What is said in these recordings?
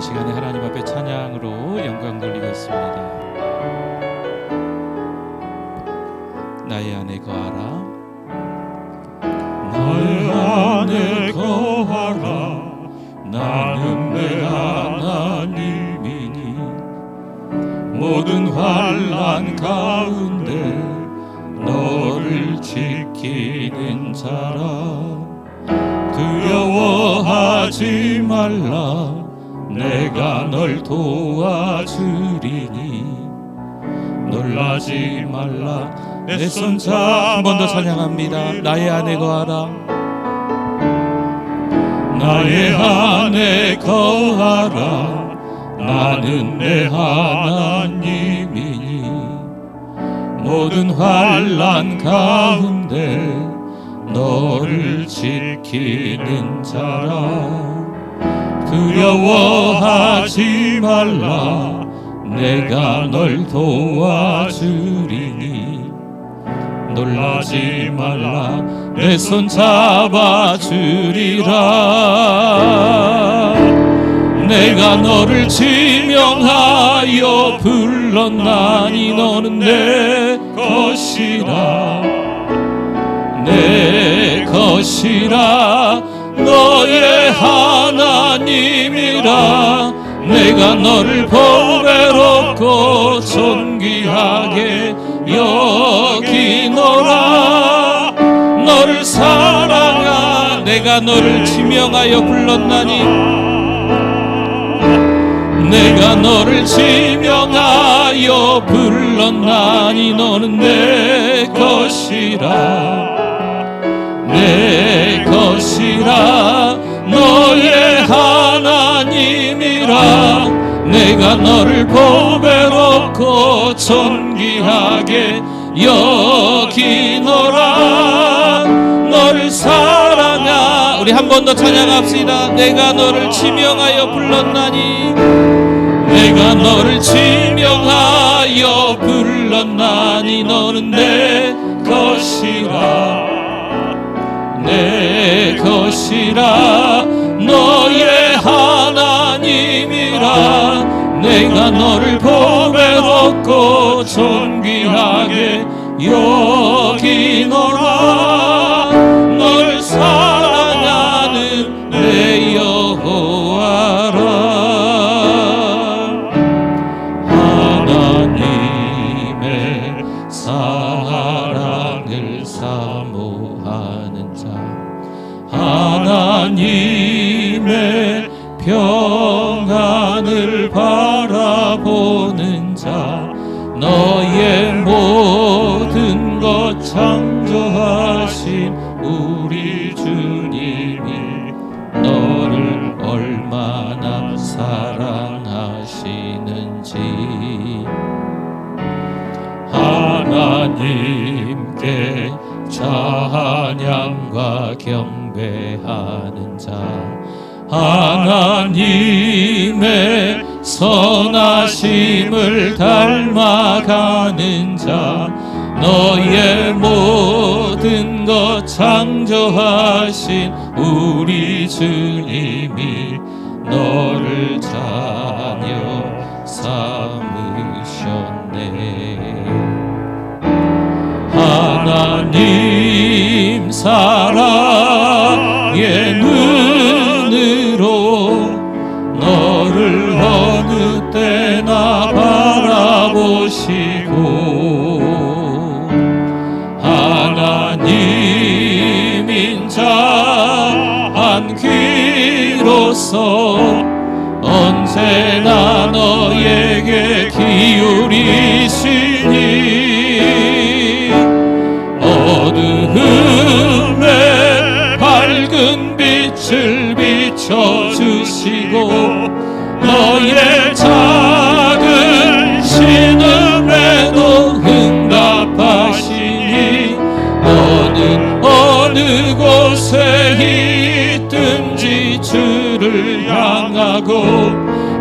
시간에 하나님 앞에 찬양으로 영광 돌리겠습니다. 나의 안에 거하라, 나의 안에 거하라. 나는 내 하나님이니 모든 환난 가운데 너를 지키는 자라. 두려워하지 말라. 내가 널 도와주리니 놀라지 말라. 내 손 잡아. 한 번 더 찬양합니다. 나의 안에 거하라, 나의 안에 거하라. 나는 내 하나님이니 모든 환난 가운데 너를 지키는 자라. 두려워하지 말라. 내가 널 도와주리니 놀라지 말라. 내 손 잡아주리라. 내가 너를 지명하여 불렀나니 너는 내 것이라. 내 것이라. 너의 하나님이라. 내가 너를 보배롭고 존귀하게 여기노라. 너를 사랑하. 내가 너를 지명하여 불렀나니 내가 너를 지명하여 불렀나니 너는 내 것이라. 내 것이라. 너의 하나님이라. 내가 너를 보배롭고 존귀하게 여기노라. 너를 사랑하. 우리 한 번 더 찬양합시다. 내가 너를 지명하여 불렀나니 내가 너를 지명하여 불렀나니 너는 내 것이라. 내 것이라. 너의 하나님이라. 내가 너를 보배롭고 존귀하게 여기노라. 너를 사랑하는 내 여호와라. 하나님의 사랑을 사모하는 자, 하나님의 평안을 바라보는 자, 너의 모든 것 창조하신 우리 주님이 너를 얼마나 사랑하시는지 하나님께 찬양과 경배하는 자, 하나님의 선하심을 닮아가는 자, 너의 모든 것 창조하신 우리 주님이 너를 자녀 삼으셨네. 하나님 사랑의 눈으로 너를 어느 때나 바라보시고 하나님인 자 한 귀로서 언제나 너에게 기울이시니 어두움에 밝은 빛을 비춰주시고 너의 작은 신음에도 응답하시니 너는 어느 곳에 있든지 주를 향하고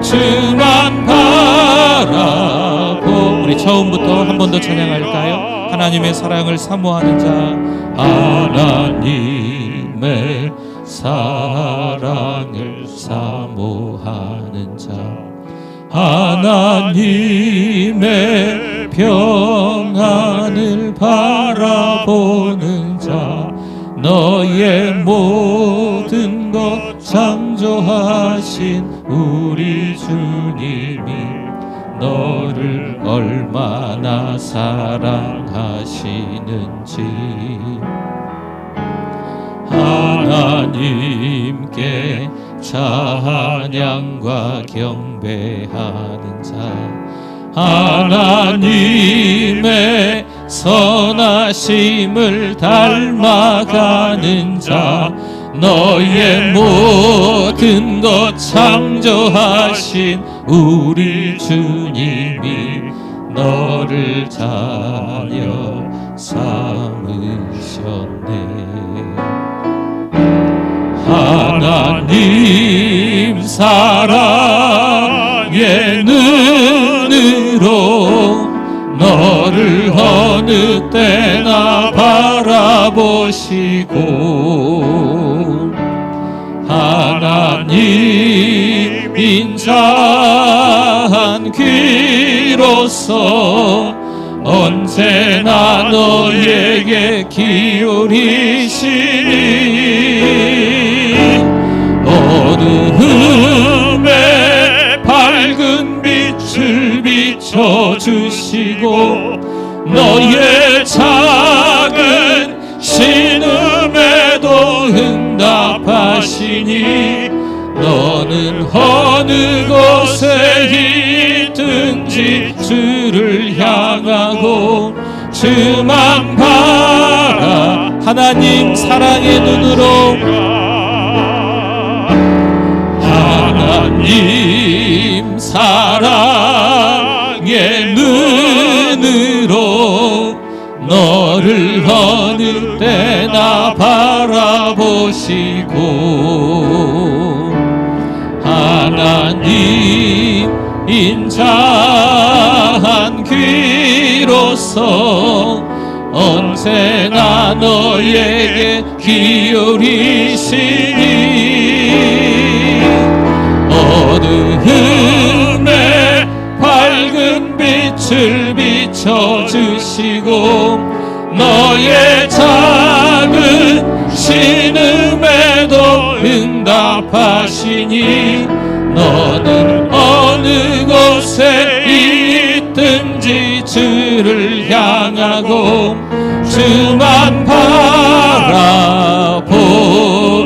주만 바라보. 우리 처음부터 한 번 더 찬양할까요? 하나님의 사랑을 사모하는 자, 하나님의 사랑을 사모하는 자, 하나님의 평안을 바라보는 자, 너의 모든 것 창조하신 우리 주님이 너를 얼마나 사랑하시는지 하나님께 찬양과 경배하는 자, 하나님의 선하심을 닮아가는 자, 너의 모든 것 창조하신 우리 주님이 너를 자녀 삼으셨네. 하나님 사랑의 눈으로 너를 어느 때나 바라보시고 하나님 인자한 귀로서 언제나 너에게 기울이시니 어두움에 밝은 빛을 비춰주시고 너의 작은 신음에도 응답하시니 너는 어느 곳에 있든지 주를 향하고 주만 바라. 하나님 사랑의 눈으로, 하나님 사랑의 눈으로 너를 어느 때나 바라보시고 하나님 인자한 귀로서 언제나 너에게 기울이시니 어두움에 밝은 빛을 비춰주시고 너의 작은 신음에도 응답하시니 너는 어느 곳에 있든지 주를 향하고 주만 바라보.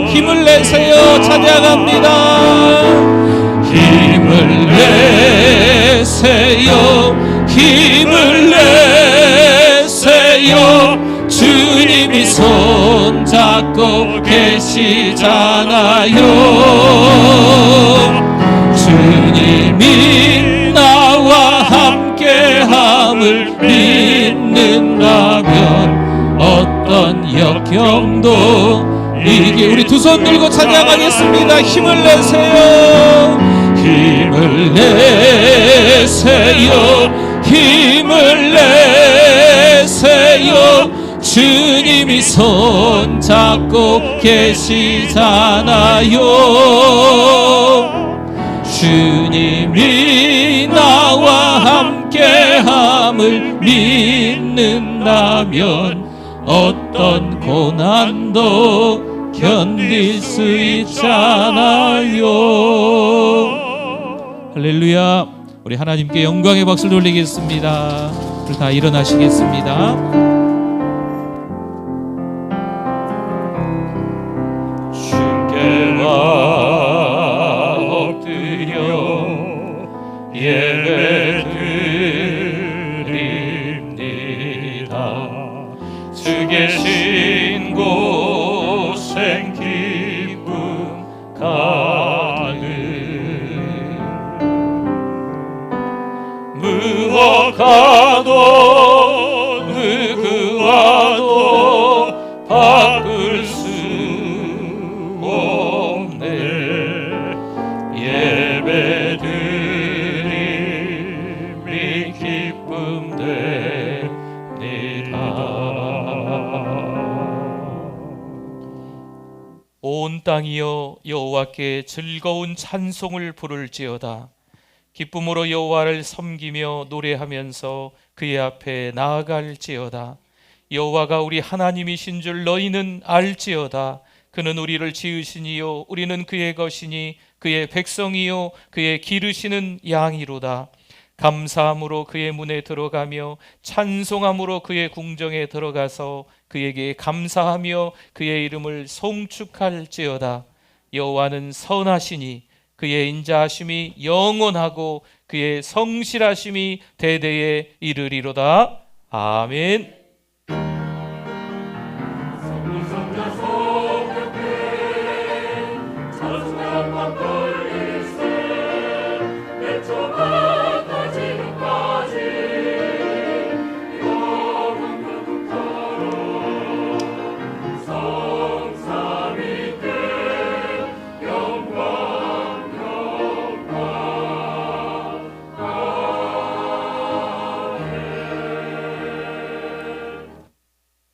힘을 내세요. 찬양합니다. 힘을 내세요. 힘을 내세요. 주님이 손잡고 계시잖아요. 주님이 나와 함께함을 믿는다면 어떤 역경도 이게. 우리 두 손 들고 찬양하겠습니다. 힘을 내세요. 힘을 내세요. 힘을 내세요. 주님이 손잡고 계시잖아요. 주님이 나와 함께함을 믿는다면 어떤 고난도 견딜 수 있잖아요. 할렐루야. 우리 하나님께 영광의 박수를 돌리겠습니다. 우리 다 일어나시겠습니다. 예배드립니다. 주 계신 곳엔 기쁨 가득. 무엇과도 누구와도 바꿀 수 없네. 예배드림이 기쁨 됩니다. 온 땅이여 여호와께 즐거운 찬송을 부를지어다. 기쁨으로 여호와를 섬기며 노래하면서 그의 앞에 나아갈지어다. 여호와가 우리 하나님이신 줄 너희는 알지어다. 그는 우리를 지으시니요 우리는 그의 것이니 그의 백성이요 그의 기르시는 양이로다. 감사함으로 그의 문에 들어가며 찬송함으로 그의 궁정에 들어가서 그에게 감사하며 그의 이름을 송축할지어다. 여호와는 선하시니 그의 인자하심이 영원하고 그의 성실하심이 대대에 이르리로다. 아멘.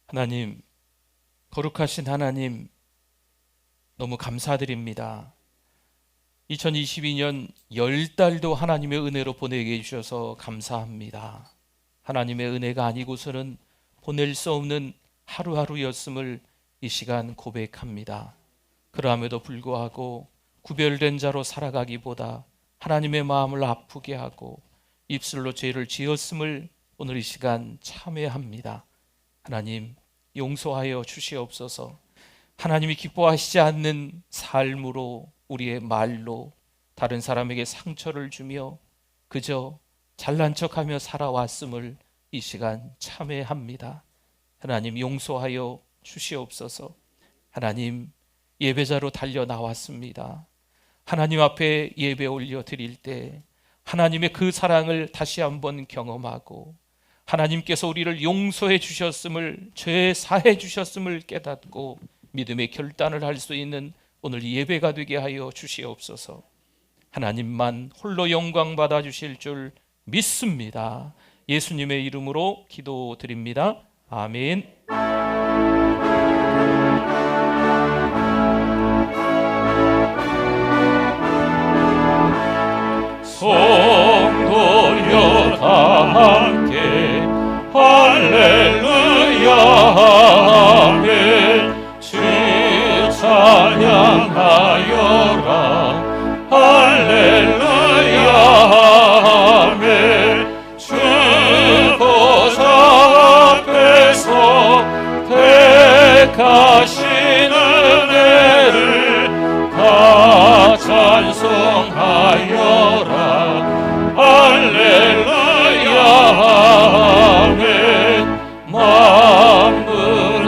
하나님, 거룩하신 하나님, 너무 감사드립니다. 2022년 10달도 하나님의 은혜로 보내게 해주셔서 감사합니다. 하나님의 은혜가 아니고서는 보낼 수 없는 하루하루였음을 이 시간 고백합니다. 그럼에도 불구하고 구별된 자로 살아가기보다 하나님의 마음을 아프게 하고 입술로 죄를 지었음을 오늘 이 시간 참회합니다. 하나님, 용서하여 주시옵소서. 하나님이 기뻐하시지 않는 삶으로, 우리의 말로 다른 사람에게 상처를 주며 그저 잘난 척하며 살아왔음을 이 시간 참회합니다. 하나님, 용서하여 주시옵소서. 하나님, 예배자로 달려 나왔습니다. 하나님 앞에 예배 올려 드릴 때 하나님의 그 사랑을 다시 한번 경험하고 하나님께서 우리를 용서해 주셨음을, 죄 사해 주셨음을 깨닫고 믿음의 결단을 할 수 있는 오늘 예배가 되게 하여 주시옵소서. 하나님만 홀로 영광 받아 주실 줄 믿습니다. 예수님의 이름으로 기도드립니다. 아멘. 성도여 다 함께 할렐루야 아멘. 주 찬양하여라 할렐루야 아멘. 주 보좌 앞에서 택하신 은혜를 다 찬송하여라 할렐루야 아멘. 만문을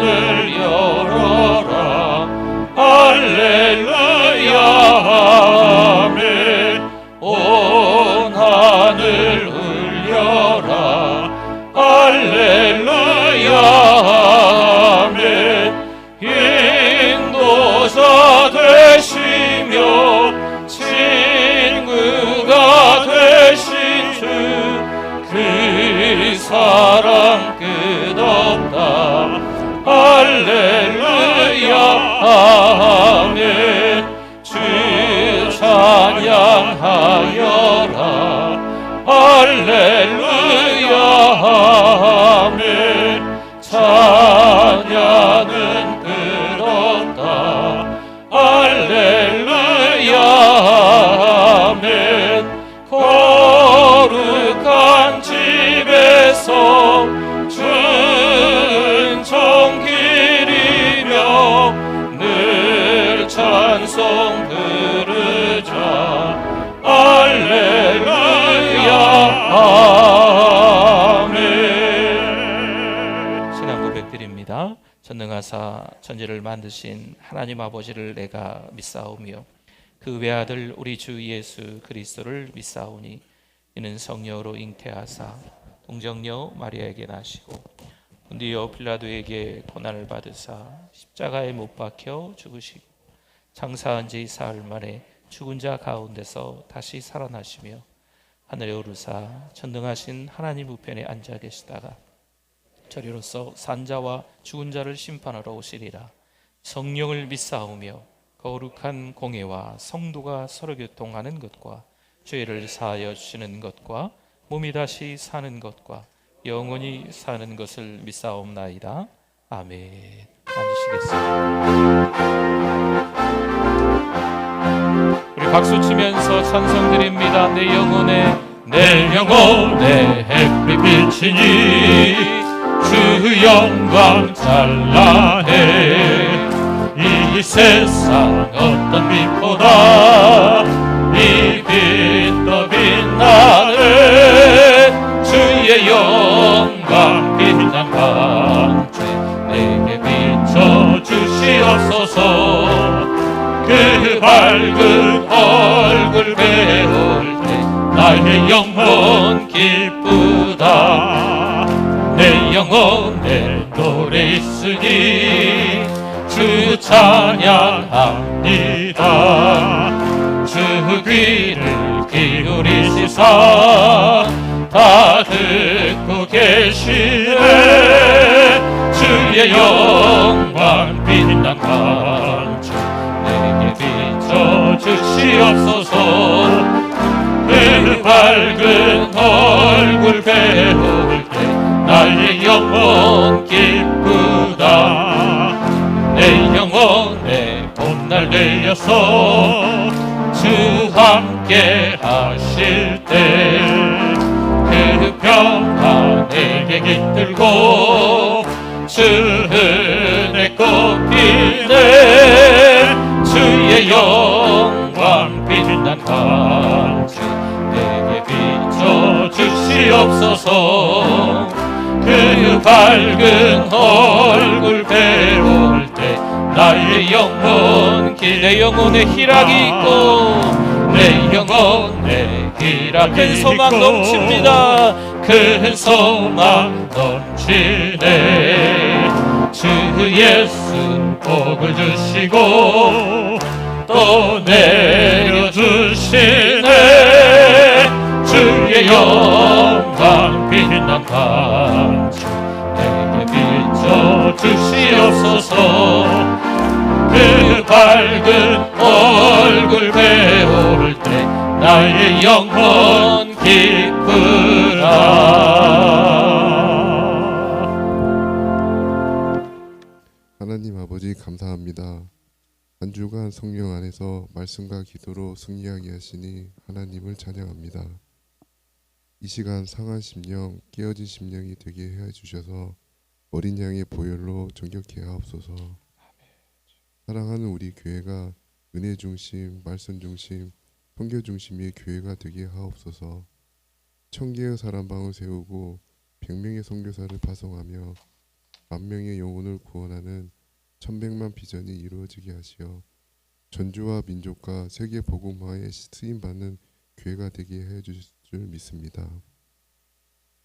열어라 할렐루야 아멘. 온 하늘 울려라 할렐루야 아멘. 인도자 되시며 친구가 되신 주 그 사랑 끝없다 할렐루야 아멘. 주 찬양하여라 할렐루야 아멘. 찬양은 끝없다 할렐루야 아멘. 거룩한 집에서 은총 기리며 늘 찬송 부르자 할렐루야 아멘. 신앙 고백드립니다. 전능하사 천지를 만드신 하나님 아버지를 내가 믿사오며 그 외아들 우리 주 예수 그리스도를 믿사오니 이는 성령으로 잉태하사 동정녀 마리아에게 나시고 본디오 빌라도에게 고난을 받으사 십자가에 못 박혀 죽으시고 장사한 지 사흘 만에 죽은 자 가운데서 다시 살아나시며 하늘에 오르사 전능하신 하나님 우편에 앉아 계시다가 저리로서 산자와 죽은 자를 심판하러 오시리라. 성령을 믿사오며 거룩한 공예와 성도가 서로 교통하는 것과 죄를 사하여 주시는 것과 몸이 다시 사는 것과 영원히 사는 것을 믿사옵나이다. 아멘. 앉으시겠습니다. 우리 박수 치면서 찬송 드립니다. 내 영혼의 햇빛 비치니 주 영광 찬란해. 이 세상 어떤 빛보다 이 빛도 빛나네. 주의 영광 빛난 광채 내게 비춰주시옵소서. 그 밝은 얼굴 배울 때 나의 영혼 기쁘다. 내 영혼에 노래 있으니 주 찬양합니다. 주 귀를 기울이시사 다 듣고 계시네. 주의 영광 빛난 광채 내게 비춰주시옵소서. 그 밝은 얼굴 배울 때 나의 영혼 기쁘다. 내 영혼의 봄날 되어서 주 함께 하실 때 그 평화 내게 깃들고 주 은혜 꽃피네. 주의 영광 빛난 광채 내게 비춰주시옵소서. 그 밝은 얼굴 배울 때 나의 영혼 내 영혼에 희락이 있고 내 영혼에 희락 큰 소망 넘칩니다. 큰 소망 넘치네. 주 예수 복을 주시고 또 내려주시네. 주의 영광 빛난 광채 내게 비춰주시옵소서. 그 밝은 얼굴 배울 때 나의 영혼 기쁘다. 하나님 아버지 감사합니다. 한 주간 성령 안에서 말씀과 기도로 승리하게 하시니 하나님을 찬양합니다. 이 시간 상한 심령, 깨어진 심령이 되게 해 주셔서 어린 양의 보혈로 정결케 하옵소서. 사랑하는 우리 교회가 은혜 중심, 말씀 중심, 선교 중심의 교회가 되게 하옵소서. 1000개의 사람방을 세우고 100명의 선교사를 파송하며 10,000명의 영혼을 구원하는 1100만 비전이 이루어지게 하시어 전주와 민족과 세계 복음화에 쓰임받는 교회가 되게 해주실 줄 믿습니다.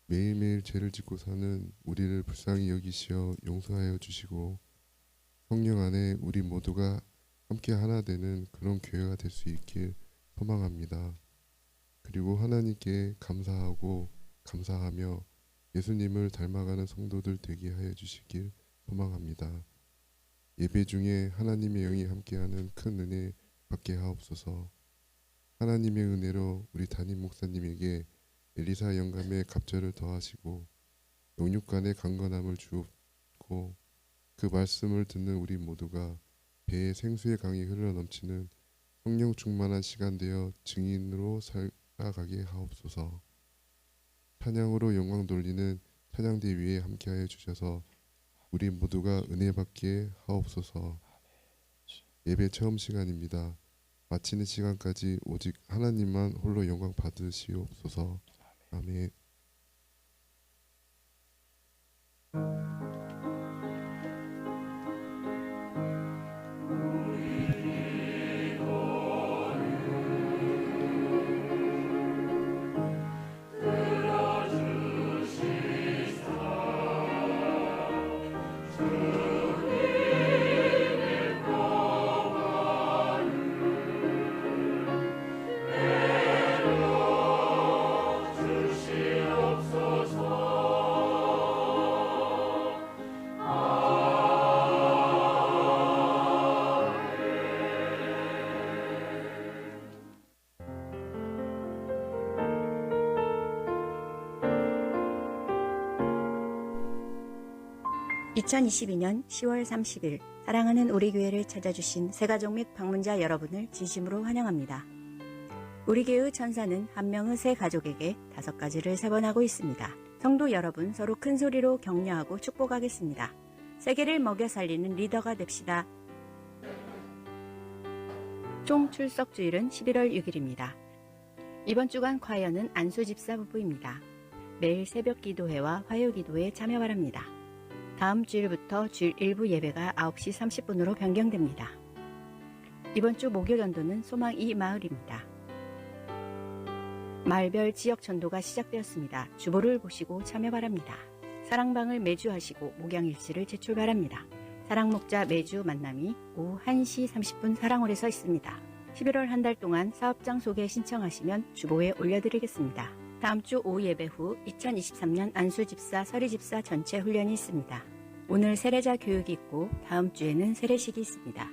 매일매일 죄를 짓고 사는 우리를 불쌍히 여기시어 용서하여 주시고 성령 안에 우리 모두가 함께 하나 되는 그런 교회가 될 수 있길 소망합니다. 그리고 하나님께 감사하고 감사하며 예수님을 닮아가는 성도들 되게 하여 주시길 소망합니다. 예배 중에 하나님의 영이 함께하는 큰 은혜 받게 하옵소서. 하나님의 은혜로 우리 담임 목사님에게 엘리사 영감의 갑절을 더하시고 영육간의 강건함을 주옵고 그 말씀을 듣는 우리 모두가 배에 생수의 강이 흘러넘치는 성령 충만한 시간 되어 증인으로 살아가게 하옵소서. 찬양으로 영광 돌리는 찬양대 위에 함께하여 주셔서 우리 모두가 은혜 받게 하옵소서. 예배 처음 시간입니다. 마치는 시간까지 오직 하나님만 홀로 영광 받으시옵소서. 아멘. 2022년 10월 30일 사랑하는 우리 교회를 찾아주신 새가족 및 방문자 여러분을 진심으로 환영합니다. 우리 교회의 천사는 한 명의 새 가족에게 5가지를 세번하고 있습니다. 성도 여러분, 서로 큰 소리로 격려하고 축복하겠습니다. 세계를 먹여 살리는 리더가 됩시다. 총 출석 주일은 11월 6일입니다. 이번 주간 콰이어는 안수 집사 부부입니다. 매일 새벽 기도회와 화요 기도에 참여 바랍니다. 다음 주일부터 주일 일부 예배가 9시 30분으로 변경됩니다. 이번 주 목요 전도는 소망 이 마을입니다. 마을별 지역 전도가 시작되었습니다. 주보를 보시고 참여 바랍니다. 사랑방을 매주 하시고 목양일지를 제출 바랍니다. 사랑목자 매주 만남이 오후 1시 30분 사랑홀에서 있습니다. 11월 한 달 동안 사업장 소개 신청하시면 주보에 올려드리겠습니다. 다음 주 오후 예배 후 2023년 안수집사, 서리집사 전체 훈련이 있습니다. 오늘 세례자 교육이 있고 다음 주에는 세례식이 있습니다.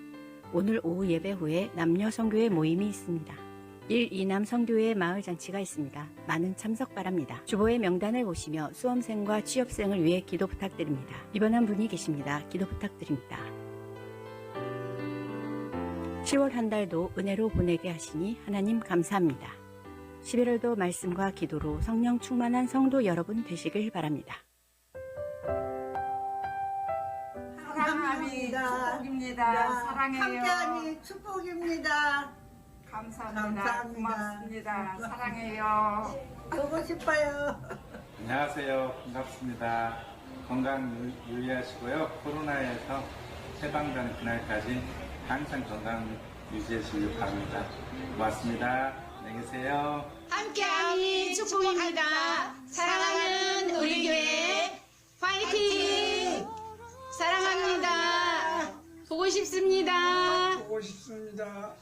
오늘 오후 예배 후에 남녀 성교회 모임이 있습니다. 1, 2남 성교회 마을 잔치가 있습니다. 많은 참석 바랍니다. 주보의 명단을 보시며 수험생과 취업생을 위해 기도 부탁드립니다. 입원한 분이 계십니다. 기도 부탁드립니다. 10월 한 달도 은혜로 보내게 하시니 하나님 감사합니다. 11월도 말씀과 기도로 성령 충만한 성도 여러분 되시길 바랍니다. 사랑합니다. 축복입니다. 사랑해요. 함께하니 축복입니다. 감사합니다. 고맙습니다. 사랑해요. 보고 싶어요. 안녕하세요. 반갑습니다. 건강 유의하시고요. 코로나에서 해방되는 그날까지 항상 건강 유지하시길 바랍니다. 고맙습니다. 안녕히 계세요. 함께하니 축복입니다. 사랑하는 우리 교회 파이팅! 사랑합니다. 보고 싶습니다. 보고 싶습니다.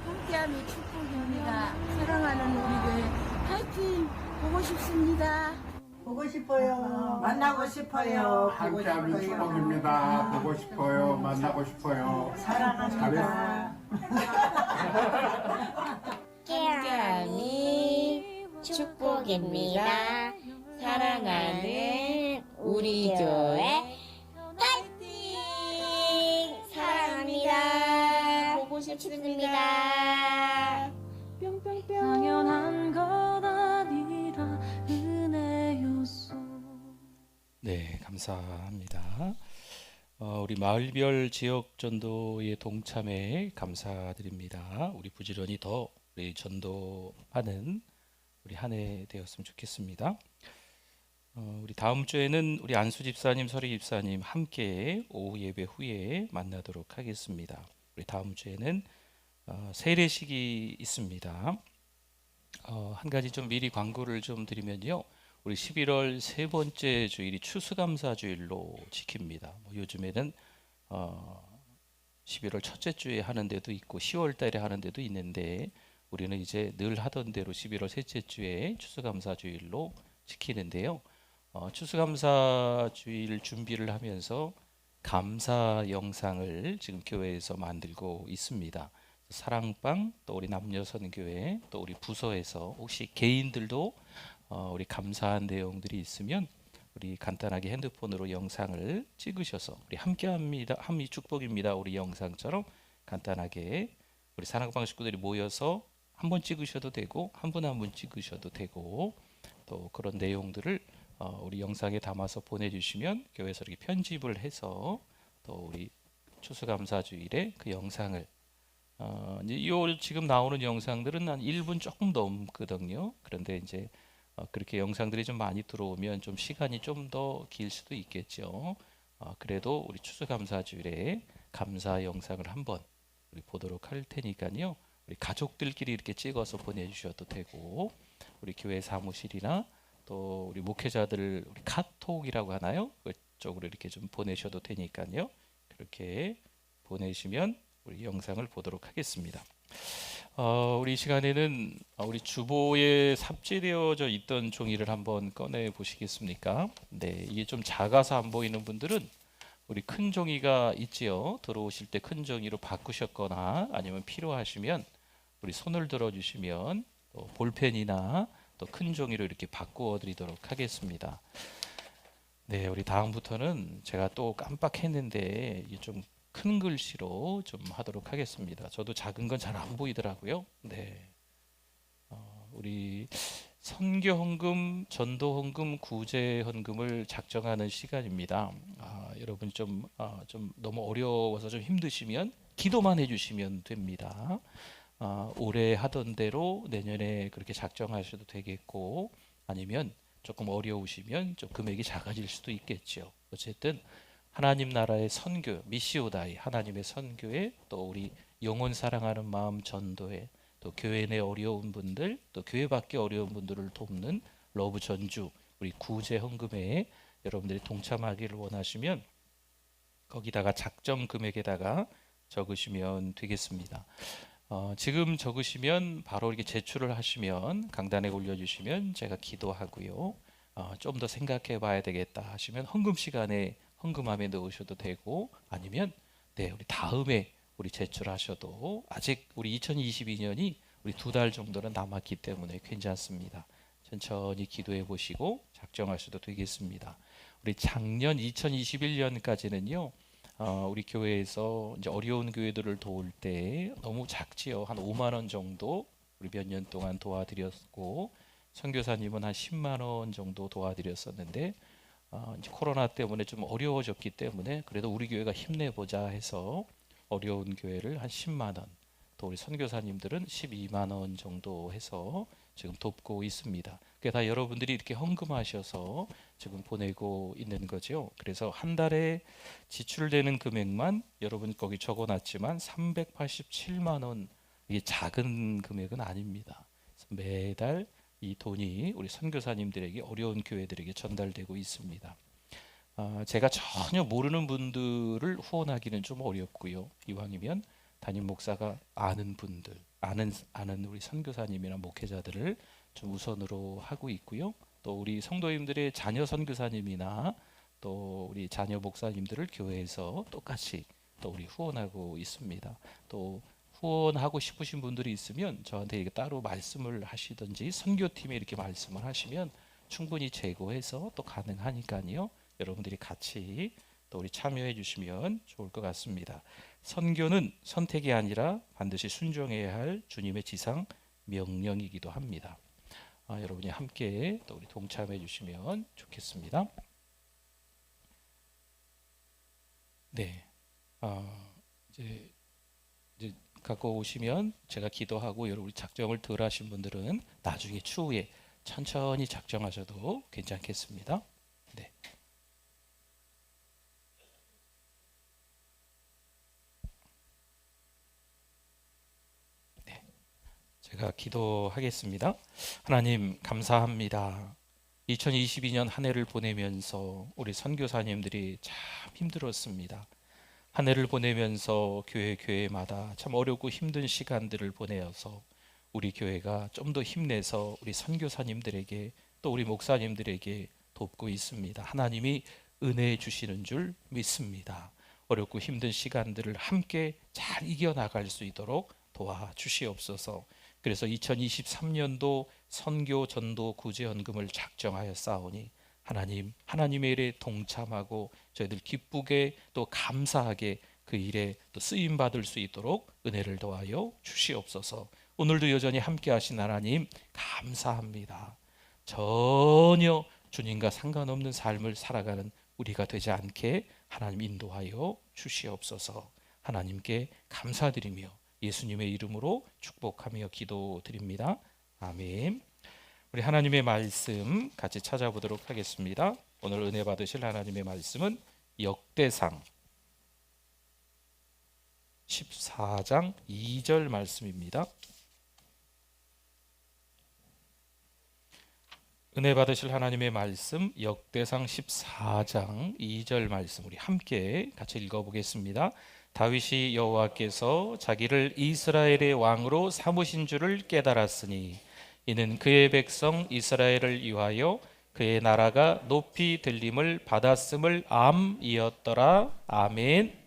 함께하니 축복입니다. 사랑하는 우리 교회 파이팅! 보고 싶습니다. 보고 싶어요. 만나고 싶어요. 함께하는 축복입니다. 보고 싶어요. 만나고 싶어요. 사랑합니다. 함께하니 축복입니다. 사랑하는 우리 교회 파이팅! 사랑합니다. 보고 싶습니다. 당연한 것 아니라 은혜였어. 네, 감사합니다. 우리 마을별 지역 전도의 동참에 감사드립니다. 우리 부지런히 더 우리 전도하는 우리 한 해 되었으면 좋겠습니다. 우리 다음 주에는 우리 안수 집사님, 서리 집사님 함께 오후 예배 후에 만나도록 하겠습니다. 우리 다음 주에는 세례식이 있습니다. 한 가지 좀 미리 광고를 좀 드리면요. 우리 11월 세 번째 주일이 추수감사주일로 지킵니다. 요즘에는 11월 첫째 주에 하는 데도 있고 10월 달에 하는 데도 있는데 우리는 이제 늘 하던 대로 11월 셋째 주에 추수감사주일로 지키는데요. 추수감사주일 준비를 하면서 감사 영상을 지금 교회에서 만들고 있습니다. 사랑방, 또 우리 남녀선교회, 또 우리 부서에서 혹시 개인들도 우리 감사한 내용들이 있으면 우리 간단하게 핸드폰으로 영상을 찍으셔서 우리 함께합니다, 함이 축복입니다, 우리 영상처럼 간단하게 우리 사랑방 식구들이 모여서 한 번 찍으셔도 되고 한 분 한 분 찍으셔도 되고 또 그런 내용들을 우리 영상에 담아서 보내주시면 교회에서 이렇게 편집을 해서 또 우리 추수감사주일에 그 영상을 이제 요 지금 나오는 영상들은 한 1분 조금 넘거든요. 그런데 이제 그렇게 영상들이 좀 많이 들어오면 좀 시간이 좀 더 길 수도 있겠죠. 그래도 우리 추수감사주일에 감사 영상을 한번 우리 보도록 할 테니까요. 우리 가족들끼리 이렇게 찍어서 보내주셔도 되고 우리 교회 사무실이나 또 우리 목회자들 우리 카톡이라고 하나요? 그쪽으로 이렇게 좀 보내셔도 되니까요. 그렇게 보내시면 우리 영상을 보도록 하겠습니다. 우리 시간에는 우리 주보에 삽재되어져 있던 종이를 한번 꺼내 보시겠습니까? 네, 이게 좀 작아서 안 보이는 분들은 우리 큰 종이가 있지요. 들어오실 때 큰 종이로 바꾸셨거나 아니면 필요하시면 우리 손을 들어 주시면 또 볼펜이나 또 큰 종이로 이렇게 바꾸어 드리도록 하겠습니다. 네, 우리 다음부터는 제가 또 깜빡했는데 좀 큰 글씨로 좀 하도록 하겠습니다. 저도 작은 건 잘 안 보이더라고요. 네, 우리 선교 헌금, 전도 헌금, 구제 헌금을 작정하는 시간입니다. 여러분 좀 너무 어려워서 좀 힘드시면 기도만 해주시면 됩니다. 올해 하던 대로 내년에 그렇게 작정하셔도 되겠고, 아니면 조금 어려우시면 좀 금액이 작아질 수도 있겠죠. 어쨌든 하나님 나라의 선교, 미시오다이, 하나님의 선교에, 또 우리 영혼 사랑하는 마음 전도에, 또 교회 내 어려운 분들, 또 교회 밖에 어려운 분들을 돕는 러브 전주, 우리 구제 헌금에 여러분들이 동참하기를 원하시면 거기다가 작정 금액에다가 적으시면 되겠습니다. 지금 적으시면 바로 이렇게 제출을 하시면 강단에 올려주시면 제가 기도하고요. 좀 더 생각해 봐야 되겠다 하시면 헌금 시간에 헌금함에 넣으셔도 되고, 아니면 네, 우리 다음에 우리 제출하셔도, 아직 우리 2022년이 우리 2달 정도는 남았기 때문에 괜찮습니다. 천천히 기도해 보시고 작정하셔도 되겠습니다. 우리 작년 2021년까지는요. 우리 교회에서 이제 어려운 교회들을 도울 때 너무 작지요. 한 5만 원 정도 우리 몇 년 동안 도와드렸고, 선교사님은 한 10만 원 정도 도와드렸었는데, 이제 코로나 때문에 좀 어려워졌기 때문에 그래도 우리 교회가 힘내보자 해서 어려운 교회를 한 10만 원, 또 우리 선교사님들은 12만 원 정도 해서 지금 돕고 있습니다. 그게 다 여러분들이 이렇게 헌금하셔서 지금 보내고 있는 거죠. 그래서 한 달에 지출되는 금액만 여러분 거기 적어놨지만 387만 원, 이게 작은 금액은 아닙니다. 매달 이 돈이 우리 선교사님들에게, 어려운 교회들에게 전달되고 있습니다. 제가 전혀 모르는 분들을 후원하기는 좀 어렵고요. 이왕이면 담임 목사가 아는 분들, 아는 우리 선교사님이나 목회자들을 좀 우선으로 하고 있고요. 또 우리 성도님들의 자녀 선교사님이나 또 우리 자녀 목사님들을 교회에서 똑같이 또 우리 후원하고 있습니다. 또 후원하고 싶으신 분들이 있으면 저한테 이렇게 따로 말씀을 하시든지 선교팀에 이렇게 말씀을 하시면 충분히 제고해서 또 가능하니까요. 여러분들이 같이 또 우리 참여해 주시면 좋을 것 같습니다. 선교는 선택이 아니라 반드시 순종해야 할 주님의 지상 명령이기도 합니다. 여러분이 함께 또 우리 동참해 주시면 좋겠습니다. 네, 이제 갖고 오시면 제가 기도하고, 여러분 작정을 덜 하신 분들은 나중에 추후에 천천히 작정하셔도 괜찮겠습니다. 네. 제가 기도하겠습니다. 하나님 감사합니다. 2022년 한 해를 보내면서 우리 선교사님들이 참 힘들었습니다. 한 해를 보내면서 교회마다 참 어렵고 힘든 시간들을 보내어서 우리 교회가 좀 더 힘내서 우리 선교사님들에게, 또 우리 목사님들에게 돕고 있습니다. 하나님이 은혜 주시는 줄 믿습니다. 어렵고 힘든 시간들을 함께 잘 이겨나갈 수 있도록 도와주시옵소서. 그래서 2023년도 선교 전도 구제 헌금을 작정하여 싸우니 하나님의 일에 동참하고 저희들 기쁘게 또 감사하게 그 일에 또 쓰임 받을 수 있도록 은혜를 더하여 주시옵소서. 오늘도 여전히 함께 하신 하나님 감사합니다. 전혀 주님과 상관없는 삶을 살아가는 우리가 되지 않게 하나님 인도하여 주시옵소서. 하나님께 감사드리며 예수님의 이름으로 축복하며 기도드립니다. 아멘. 우리 하나님의 말씀 같이 찾아보도록 하겠습니다. 오늘 은혜 받으실 하나님의 말씀은 역대상 14장 2절 말씀입니다. 은혜 받으실 하나님의 말씀 역대상 14장 2절 말씀, 우리 함께 같이 읽어보겠습니다. 다윗이 여호와께서 자기를 이스라엘의 왕으로 삼으신 줄을 깨달았으니 이는 그의 백성 이스라엘을 위하여 그의 나라가 높이 들림을 받았음을 암이었더라. 아멘.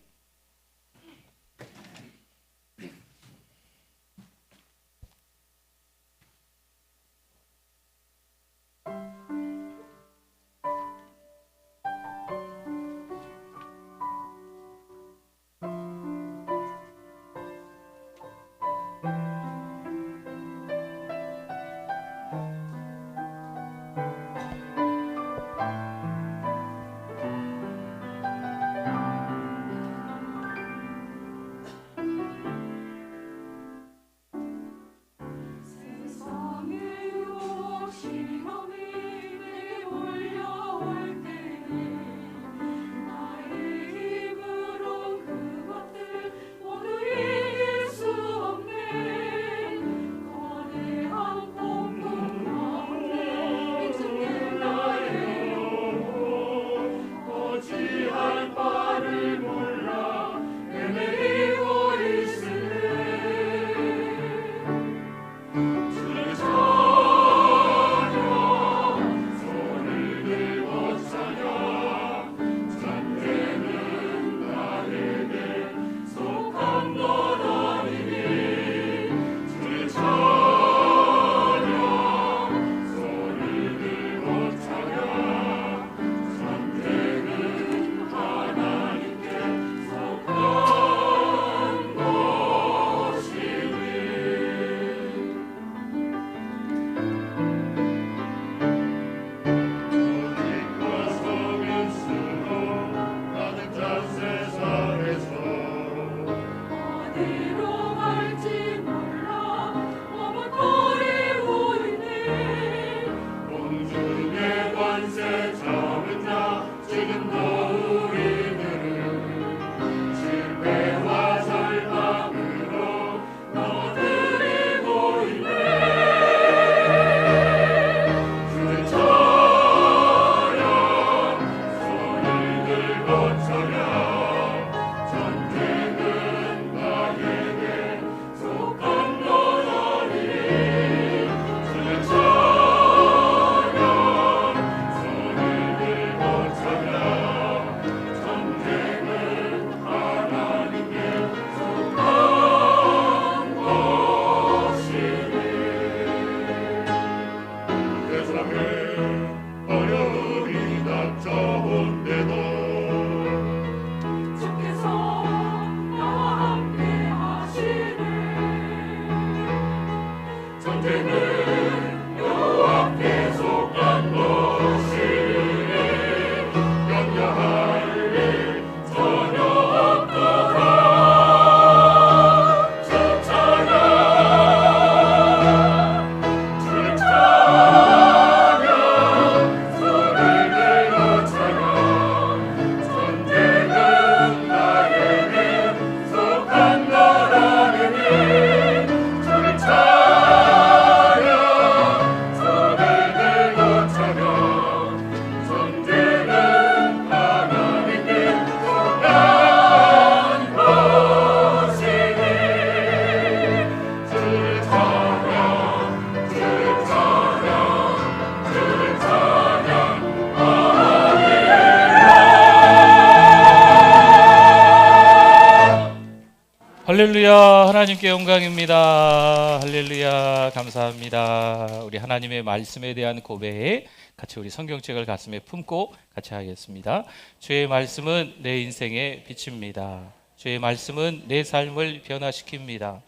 할렐루야. 하나님께 영광입니다. 할렐루야. 감사합니다. 우리 하나님의 말씀에 대한 고백, 같이 우리 성경책을 가슴에 품고 같이 하겠습니다. 주의 말씀은 내 인생의 빛입니다. 주의 말씀은 내 삶을 변화시킵니다.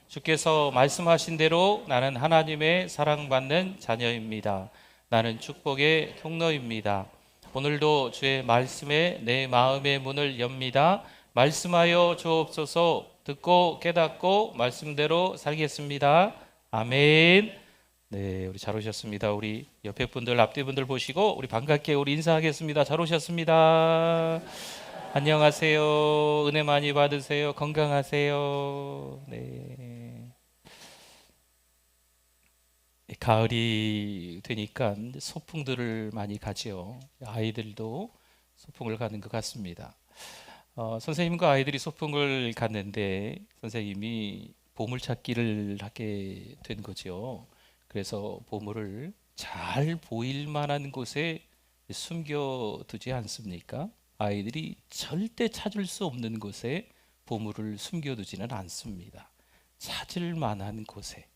주께서 말씀하신 대로 나는 하나님의 사랑받는 자녀입니다. 나는 축복의 통로입니다. 오늘도 주의 말씀에 내 마음의 문을 엽니다. 말씀하여 주옵소서. 듣고 깨닫고 말씀대로 살겠습니다. 아멘. 네, 우리 잘 오셨습니다. 우리 옆에 분들, 앞뒤 분들 보시고 우리 반갑게 우리 인사하겠습니다. 잘 오셨습니다. 안녕하세요. 은혜 많이 받으세요. 건강하세요. 네. 가을이 되니까 소풍들을 많이 가지요. 아이들도 소풍을 가는 것 같습니다. 선생님과 아이들이 소풍을 갔는데 선생님이 보물찾기를 하게 된 거죠. 그래서 보물을 잘 보일 만한 곳에 숨겨두지 않습니까? 아이들이 절대 찾을 수 없는 곳에 보물을 숨겨두지는 않습니다. 찾을 만한 곳에.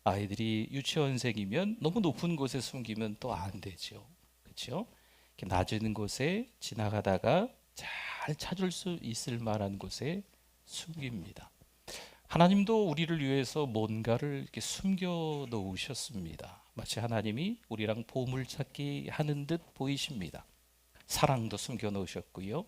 아이들이 유치원생이면 너무 높은 곳에 숨기면 또 안 되죠. 그렇죠? 이렇게 낮은 곳에 지나가다가 잘 찾을 수 있을 만한 곳에 숨깁니다. 하나님도 우리를 위해서 뭔가를 이렇게 숨겨 놓으셨습니다. 마치 하나님이 우리랑 보물찾기 하는 듯 보이십니다. 사랑도 숨겨 놓으셨고요.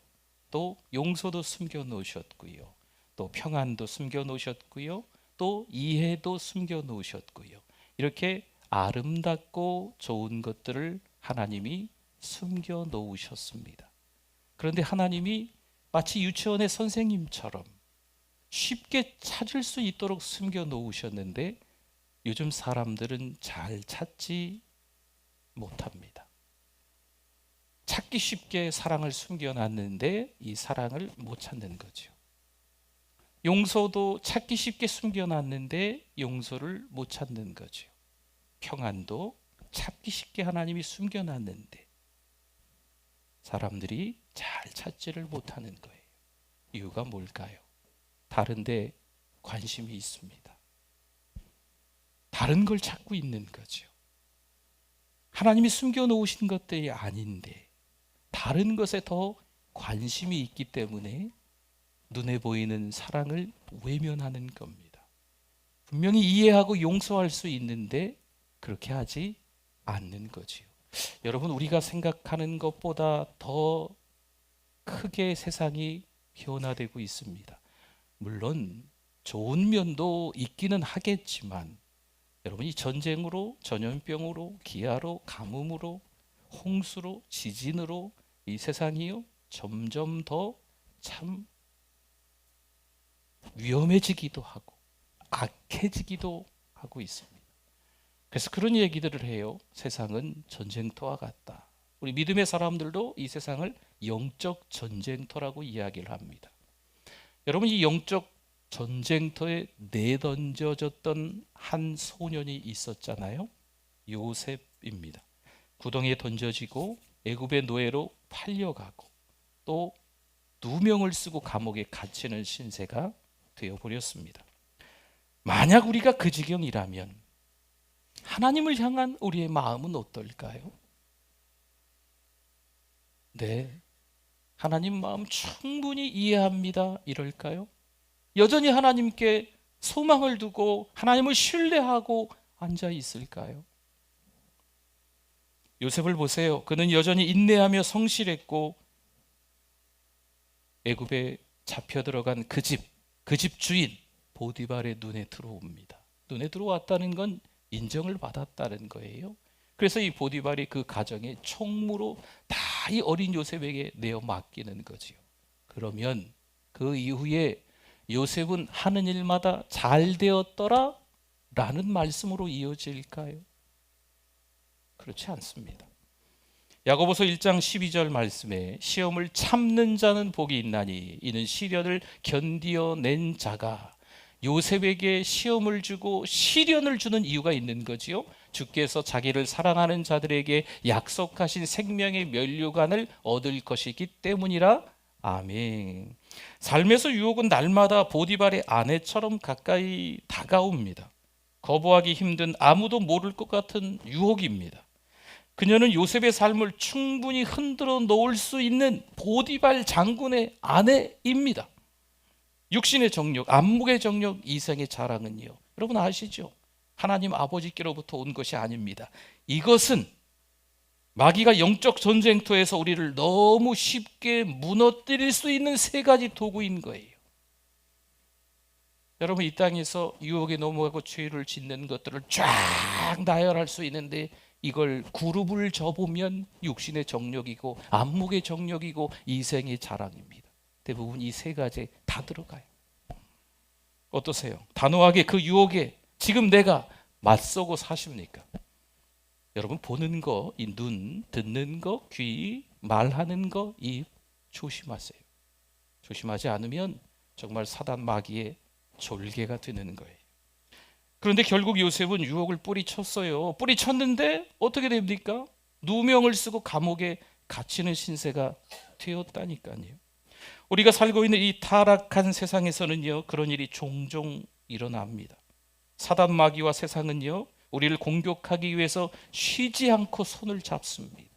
또 용서도 숨겨 놓으셨고요. 또 평안도 숨겨 놓으셨고요. 또 이해도 숨겨 놓으셨고요. 이렇게 아름답고 좋은 것들을 하나님이 숨겨 놓으셨습니다. 그런데 하나님이 마치 유치원의 선생님처럼 쉽게 찾을 수 있도록 숨겨 놓으셨는데 요즘 사람들은 잘 찾지 못합니다. 찾기 쉽게 사랑을 숨겨놨는데 이 사랑을 못 찾는 거죠. 용서도 찾기 쉽게 숨겨놨는데 용서를 못 찾는 거죠. 평안도 찾기 쉽게 하나님이 숨겨놨는데 사람들이 잘 찾지를 못하는 거예요. 이유가 뭘까요? 다른데 관심이 있습니다. 다른 걸 찾고 있는 거죠. 하나님이 숨겨놓으신 것들이 아닌데 다른 것에 더 관심이 있기 때문에 눈에 보이는 사랑을 외면하는 겁니다. 분명히 이해하고 용서할 수 있는데 그렇게 하지 않는 거지요. 여러분, 우리가 생각하는 것보다 더 크게 세상이 변화되고 있습니다. 물론 좋은 면도 있기는 하겠지만 여러분이 전쟁으로, 전염병으로, 기아로, 가뭄으로, 홍수로, 지진으로 이 세상이요 점점 더 참 위험해지기도 하고 악해지기도 하고 있습니다. 그래서 그런 얘기들을 해요. 세상은 전쟁터와 같다. 우리 믿음의 사람들도 이 세상을 영적 전쟁터라고 이야기를 합니다. 여러분, 이 영적 전쟁터에 내던져졌던 한 소년이 있었잖아요. 요셉입니다. 구덩이에 던져지고 애굽의 노예로 팔려가고 또 누명을 쓰고 감옥에 갇히는 신세가 되어버렸습니다. 만약 우리가 그 지경이라면 하나님을 향한 우리의 마음은 어떨까요? 네, 하나님 마음 충분히 이해합니다. 이럴까요? 여전히 하나님께 소망을 두고 하나님을 신뢰하고 앉아 있을까요? 요셉을 보세요. 그는 여전히 인내하며 성실했고 애굽에 잡혀 들어간 그 집 주인 보디발의 눈에 들어옵니다. 눈에 들어왔다는 건 인정을 받았다는 거예요. 그래서 이 보디발이 그 가정의 총무로 다 이 어린 요셉에게 내어 맡기는 거지요. 그러면 그 이후에 요셉은 하는 일마다 잘 되었더라 라는 말씀으로 이어질까요? 그렇지 않습니다. 야고보서 1장 12절 말씀에 시험을 참는 자는 복이 있나니 이는 시련을 견디어낸 자가, 요셉에게 시험을 주고 시련을 주는 이유가 있는 거지요. 주께서 자기를 사랑하는 자들에게 약속하신 생명의 면류관을 얻을 것이기 때문이라 아멘. 삶에서 유혹은 날마다 보디발의 아내처럼 가까이 다가옵니다. 거부하기 힘든 아무도 모를 것 같은 유혹입니다. 그녀는 요셉의 삶을 충분히 흔들어 놓을 수 있는 보디발 장군의 아내입니다. 육신의 정욕, 안목의 정욕, 이생의 자랑은요, 여러분 아시죠? 하나님 아버지께로부터 온 것이 아닙니다. 이것은 마귀가 영적 전쟁터에서 우리를 너무 쉽게 무너뜨릴 수 있는 세 가지 도구인 거예요. 여러분, 이 땅에서 유혹에 넘어가고 죄를 짓는 것들을 쫙 나열할 수 있는데, 이걸 그룹을 접으면 육신의 정욕이고 안목의 정욕이고 이생의 자랑입니다. 대부분 이 세 가지에 다 들어가요. 어떠세요? 단호하게 그 유혹에 지금 내가 맞서고 사십니까? 여러분, 보는 거, 이 눈, 듣는 거, 귀, 말하는 거, 입 조심하세요. 조심하지 않으면 정말 사단 마귀의 졸개가 되는 거예요. 그런데 결국 요셉은 유혹을 뿌리쳤어요. 뿌리쳤는데 어떻게 됩니까? 누명을 쓰고 감옥에 갇히는 신세가 되었다니까요. 우리가 살고 있는 이 타락한 세상에서는요, 그런 일이 종종 일어납니다. 사단 마귀와 세상은요, 우리를 공격하기 위해서 쉬지 않고 손을 잡습니다.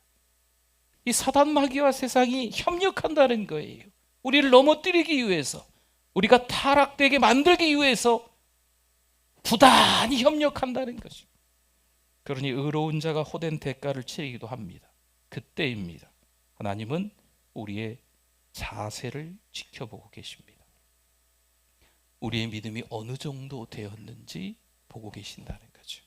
이 사단 마귀와 세상이 협력한다는 거예요. 우리를 넘어뜨리기 위해서, 우리가 타락되게 만들기 위해서 부단히 협력한다는 것이죠. 그러니 의로운 자가 호된 대가를 치르기도 합니다. 그때입니다. 하나님은 우리의 자세를 지켜보고 계십니다. 우리의 믿음이 어느 정도 되었는지 보고 계신다는 거죠.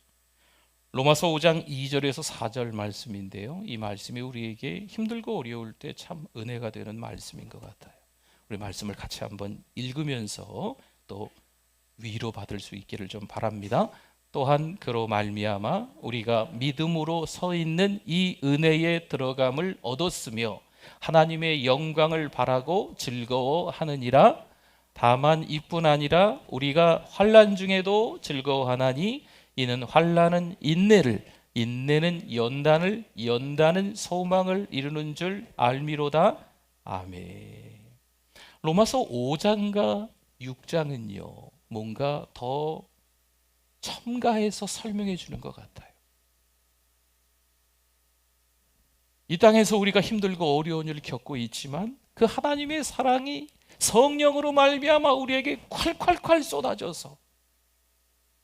로마서 5장 2절에서 4절 말씀인데요, 이 말씀이 우리에게 힘들고 어려울 때 참 은혜가 되는 말씀인 것 같아요. 우리 말씀을 같이 한번 읽으면서 또 위로받을 수 있기를 좀 바랍니다. 또한 그로 말미암아 우리가 믿음으로 서 있는 이 은혜에 들어감을 얻었으며 하나님의 영광을 바라고 즐거워하느니라. 다만 이뿐 아니라 우리가 환난 중에도 즐거워하나니 이는 환난은 인내를, 인내는 연단을, 연단은 소망을 이루는 줄 알미로다. 아멘. 로마서 5장과 6장은요, 뭔가 더 첨가해서 설명해 주는 것 같아요. 이 땅에서 우리가 힘들고 어려운 일을 겪고 있지만 그 하나님의 사랑이 성령으로 말미암아 우리에게 콸콸콸 쏟아져서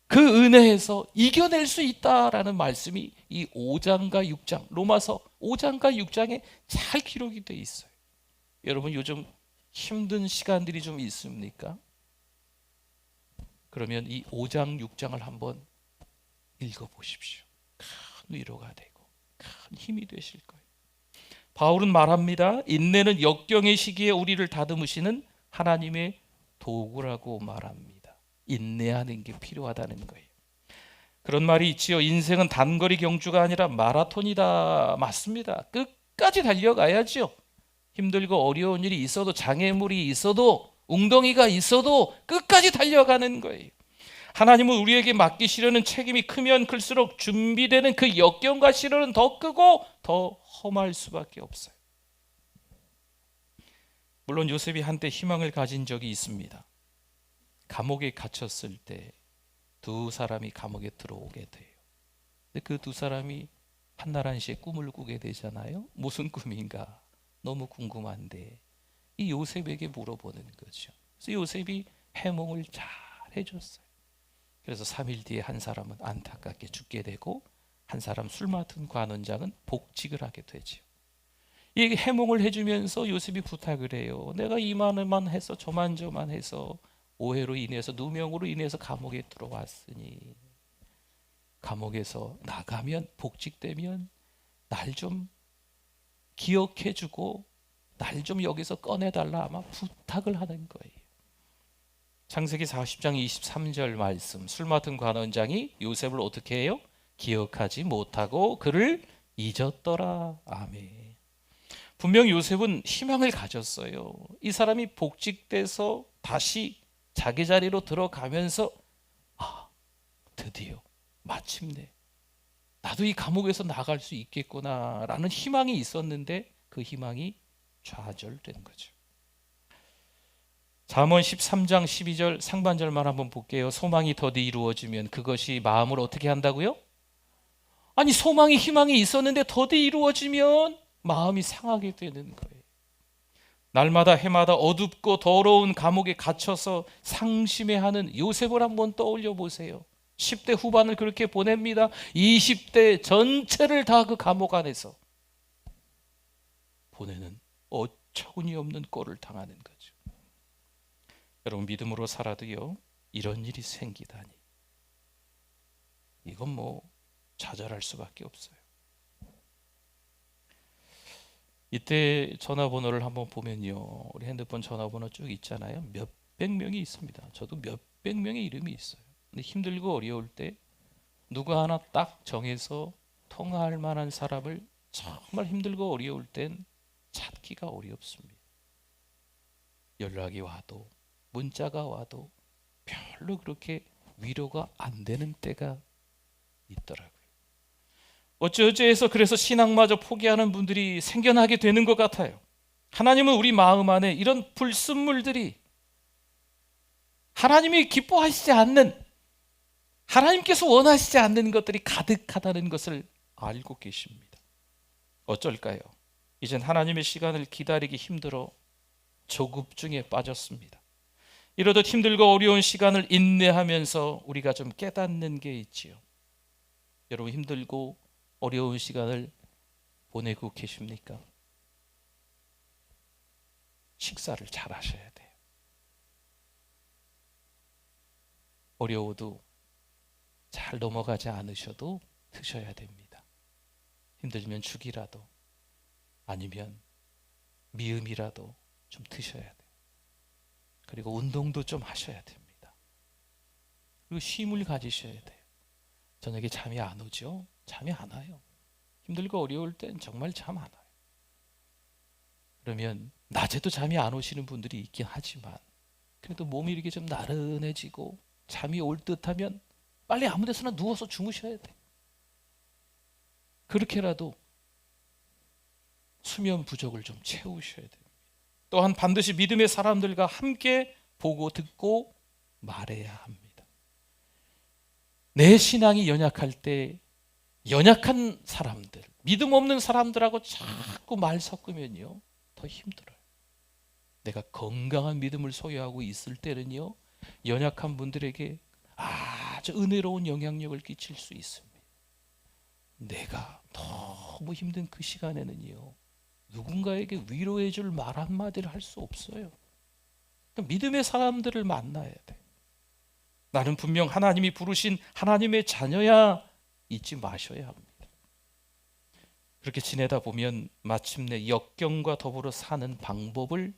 그 은혜에서 이겨낼 수 있다라는 말씀이 이 5장과 6장, 로마서 5장과 6장에 잘 기록이 돼 있어요. 여러분, 요즘 힘든 시간들이 좀 있습니까? 그러면 이 5장, 6장을 한번 읽어보십시오. 큰 위로가 되고 큰 힘이 되실 거예요. 바울은 말합니다. 인내는 역경의 시기에 우리를 다듬으시는 하나님의 도구라고 말합니다. 인내하는 게 필요하다는 거예요. 그런 말이 있지요. 인생은 단거리 경주가 아니라 마라톤이다. 맞습니다. 끝까지 달려가야죠. 힘들고 어려운 일이 있어도, 장애물이 있어도, 웅덩이가 있어도 끝까지 달려가는 거예요. 하나님은 우리에게 맡기시려는 책임이 크면 클수록 준비되는 그 역경과 시련은 더 크고 더 험할 수밖에 없어요. 물론 요셉이 한때 희망을 가진 적이 있습니다. 감옥에 갇혔을 때 두 사람이 감옥에 들어오게 돼요. 근데 그 두 사람이 한날 한시에 꿈을 꾸게 되잖아요. 무슨 꿈인가 너무 궁금한데 이 요셉에게 물어보는 거죠. 그래서 요셉이 해몽을 잘 해줬어요. 그래서 3일 뒤에 한 사람은 안타깝게 죽게 되고 한 사람 술 맡은 관원장은 복직을 하게 되죠. 이 해몽을 해주면서 요셉이 부탁을 해요. 내가 이만만 해서 저만 해서 오해로 인해서, 누명으로 인해서 감옥에 들어왔으니 감옥에서 나가면, 복직되면 날 좀 기억해주고 날 좀 여기서 꺼내달라 아마 부탁을 하는 거예요. 창세기 40장 23절 말씀, 술 맡은 관원장이 요셉을 어떻게 해요? 기억하지 못하고 그를 잊었더라. 아멘. 분명 요셉은 희망을 가졌어요. 이 사람이 복직돼서 다시 자기 자리로 들어가면서 드디어 마침내 나도 이 감옥에서 나갈 수 있겠구나라는 희망이 있었는데 그 희망이 좌절된 거죠. 잠언 13장 12절 상반절만 한번 볼게요. 소망이 더디 이루어지면 그것이 마음을 어떻게 한다고요? 아니, 소망이 희망이 있었는데 더디 이루어지면 마음이 상하게 되는 거예요. 날마다 해마다 어둡고 더러운 감옥에 갇혀서 상심해하는 요셉을 한번 떠올려 보세요. 10대 후반을 그렇게 보냅니다. 20대 전체를 다 그 감옥 안에서 보내는 어처구니 없는 꼴을 당하는 거죠. 여러분, 믿음으로 살아도요, 이런 일이 생기다니, 이건 뭐 좌절할 수밖에 없어요. 이때 전화번호를 한번 보면요, 우리 핸드폰 전화번호 쭉 있잖아요. 몇백 명이 있습니다. 저도 몇백 명의 이름이 있어요. 근데 힘들고 어려울 때 누구 하나 딱 정해서 통화할 만한 사람을 정말 힘들고 어려울 땐 찾기가 어렵습니다. 연락이 와도 문자가 와도 별로 그렇게 위로가 안 되는 때가 있더라고요. 어쩌어쩌해서 그래서 신앙마저 포기하는 분들이 생겨나게 되는 것 같아요. 하나님은 우리 마음 안에 이런 불순물들이, 하나님이 기뻐하시지 않는, 하나님께서 원하시지 않는 것들이 가득하다는 것을 알고 계십니다. 어쩔까요? 이젠 하나님의 시간을 기다리기 힘들어 조급증에 빠졌습니다. 이러듯 힘들고 어려운 시간을 인내하면서 우리가 좀 깨닫는 게 있지요. 여러분, 힘들고 어려운 시간을 보내고 계십니까? 식사를 잘 하셔야 돼요. 어려워도 잘 넘어가지 않으셔도 드셔야 됩니다. 힘들면 죽이라도 아니면 미음이라도 좀 드셔야 돼요. 그리고 운동도 좀 하셔야 됩니다. 그리고 쉼을 가지셔야 돼요. 저녁에 잠이 안 오죠? 잠이 안 와요. 힘들고 어려울 땐 정말 잠 안 와요. 그러면 낮에도 잠이 안 오시는 분들이 있긴 하지만 그래도 몸이 이렇게 좀 나른해지고 잠이 올 듯하면 빨리 아무 데서나 누워서 주무셔야 돼요. 그렇게라도 수면 부족을 좀 채우셔야 됩니다. 또한 반드시 믿음의 사람들과 함께 보고 듣고 말해야 합니다. 내 신앙이 연약할 때 연약한 사람들, 믿음 없는 사람들하고 자꾸 말 섞으면요 더 힘들어요. 내가 건강한 믿음을 소유하고 있을 때는요 연약한 분들에게 아주 은혜로운 영향력을 끼칠 수 있습니다. 내가 너무 힘든 그 시간에는요 누군가에게 위로해 줄 말 한마디를 할 수 없어요. 믿음의 사람들을 만나야 돼. 나는 분명 하나님이 부르신 하나님의 자녀야 잊지 마셔야 합니다. 그렇게 지내다 보면 마침내 역경과 더불어 사는 방법을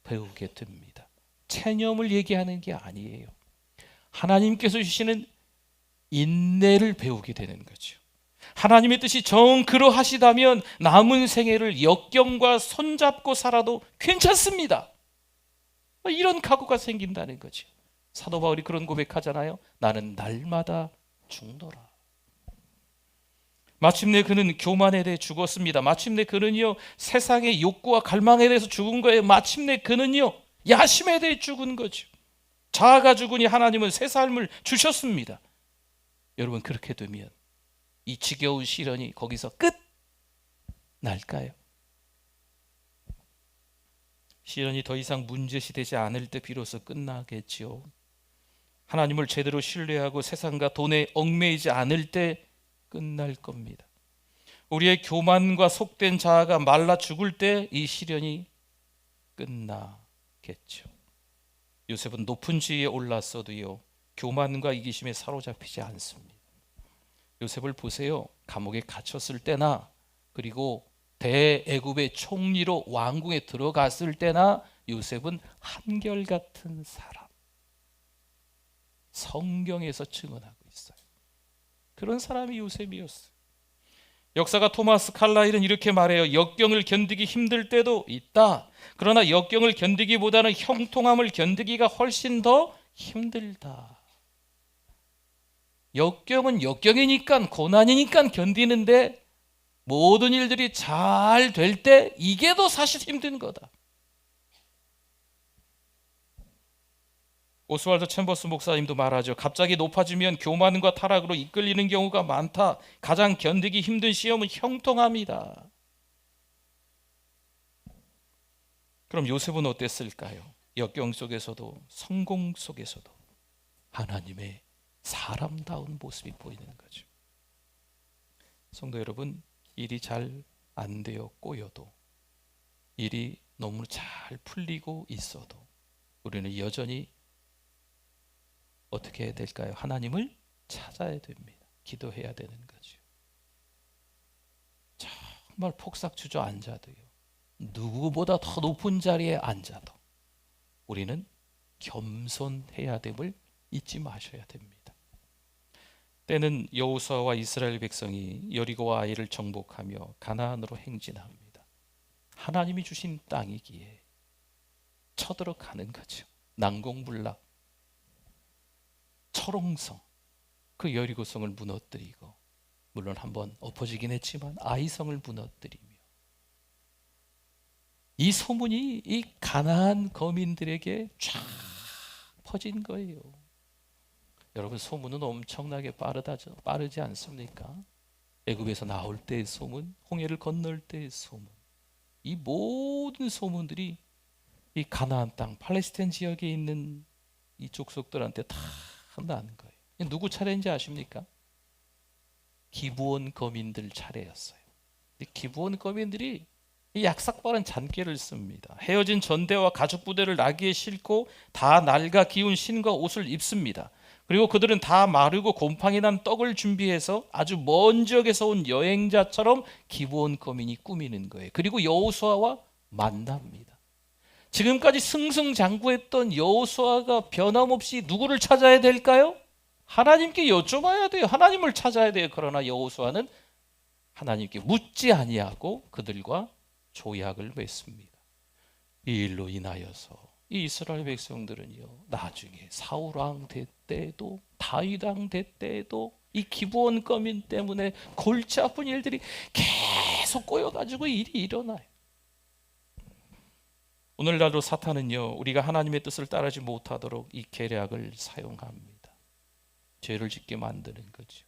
배우게 됩니다. 체념을 얘기하는 게 아니에요. 하나님께서 주시는 인내를 배우게 되는 거죠. 하나님의 뜻이 정 그러하시다면 남은 생애를 역경과 손잡고 살아도 괜찮습니다. 이런 각오가 생긴다는 거죠. 사도 바울이 그런 고백하잖아요. 나는 날마다 죽노라. 마침내 그는 교만에 대해 죽었습니다. 마침내 그는요 세상의 욕구와 갈망에 대해서 죽은 거예요. 마침내 그는요 야심에 대해 죽은 거죠. 자아가 죽으니 하나님은 새 삶을 주셨습니다. 여러분, 그렇게 되면 이 지겨운 시련이 거기서 끝 날까요? 시련이 더 이상 문제시되지 않을 때 비로소 끝나겠지요. 하나님을 제대로 신뢰하고 세상과 돈에 얽매이지 않을 때 끝날 겁니다. 우리의 교만과 속된 자아가 말라 죽을 때 이 시련이 끝나겠죠. 요셉은 높은 지위에 올랐어도요 교만과 이기심에 사로잡히지 않습니다. 요셉을 보세요. 감옥에 갇혔을 때나 그리고 대애굽의 총리로 왕궁에 들어갔을 때나 요셉은 한결같은 사람, 성경에서 증언하고 있어요. 그런 사람이 요셉이었어요. 역사가 토마스 칼라일은 이렇게 말해요. 역경을 견디기 힘들 때도 있다. 그러나 역경을 견디기보다는 형통함을 견디기가 훨씬 더 힘들다. 역경은 역경이니까, 고난이니까 견디는데 모든 일들이 잘 될 때 이게 더 사실 힘든 거다. 오스왈드 챔버스 목사님도 말하죠. 갑자기 높아지면 교만과 타락으로 이끌리는 경우가 많다. 가장 견디기 힘든 시험은 형통합니다. 그럼 요셉은 어땠을까요? 역경 속에서도 성공 속에서도 하나님의 사람다운 모습이 보이는 거죠. 성도 여러분, 일이 잘 안 되어 꼬여도, 일이 너무 잘 풀리고 있어도 우리는 여전히 어떻게 해야 될까요? 하나님을 찾아야 됩니다. 기도해야 되는 거죠. 정말 폭삭 주저앉아도요, 누구보다 더 높은 자리에 앉아도 우리는 겸손해야 됨을 잊지 마셔야 됩니다. 때는 여호수아와 이스라엘 백성이 여리고와 아이를 정복하며 가나안으로 행진합니다. 하나님이 주신 땅이기에 쳐들어가는 거죠. 난공불락, 철옹성, 그 여리고성을 무너뜨리고, 물론 한번 엎어지긴 했지만 아이성을 무너뜨리며, 이 소문이 이 가나안 거민들에게 쫙 퍼진 거예요. 여러분, 소문은 엄청나게 빠르지 않습니까? 애굽에서 나올 때의 소문, 홍해를 건널 때의 소문, 이 모든 소문들이 이 가나안 땅, 팔레스타인 지역에 있는 이 족속들한테 다 나는 거예요. 누구 차례인지 아십니까? 기브온 거민들 차례였어요. 기브온 거민들이 이 약삭빠른 잔꾀를 씁니다. 헤어진 전대와 가축 부대를 나귀에 싣고 다 낡아 기운 신과 옷을 입습니다. 그리고 그들은 다 마르고 곰팡이 난 떡을 준비해서 아주 먼 지역에서 온 여행자처럼 기브온 거민이 꾸미는 거예요. 그리고 여호수아와 만납니다. 지금까지 승승장구했던 여호수아가 변함없이 누구를 찾아야 될까요? 하나님께 여쭤봐야 돼요. 하나님을 찾아야 돼요. 그러나 여호수아는 하나님께 묻지 아니하고 그들과 조약을 맺습니다. 이 일로 인하여서 이 이스라엘 백성들은요, 나중에 사울 왕 될 때에도 다윗 왕 될 때에도 이 기브온 거민 때문에 골치 아픈 일들이 계속 꼬여가지고 일이 일어나요. 오늘날도 사탄은요, 우리가 하나님의 뜻을 따르지 못하도록 이 계략을 사용합니다. 죄를 짓게 만드는 거죠.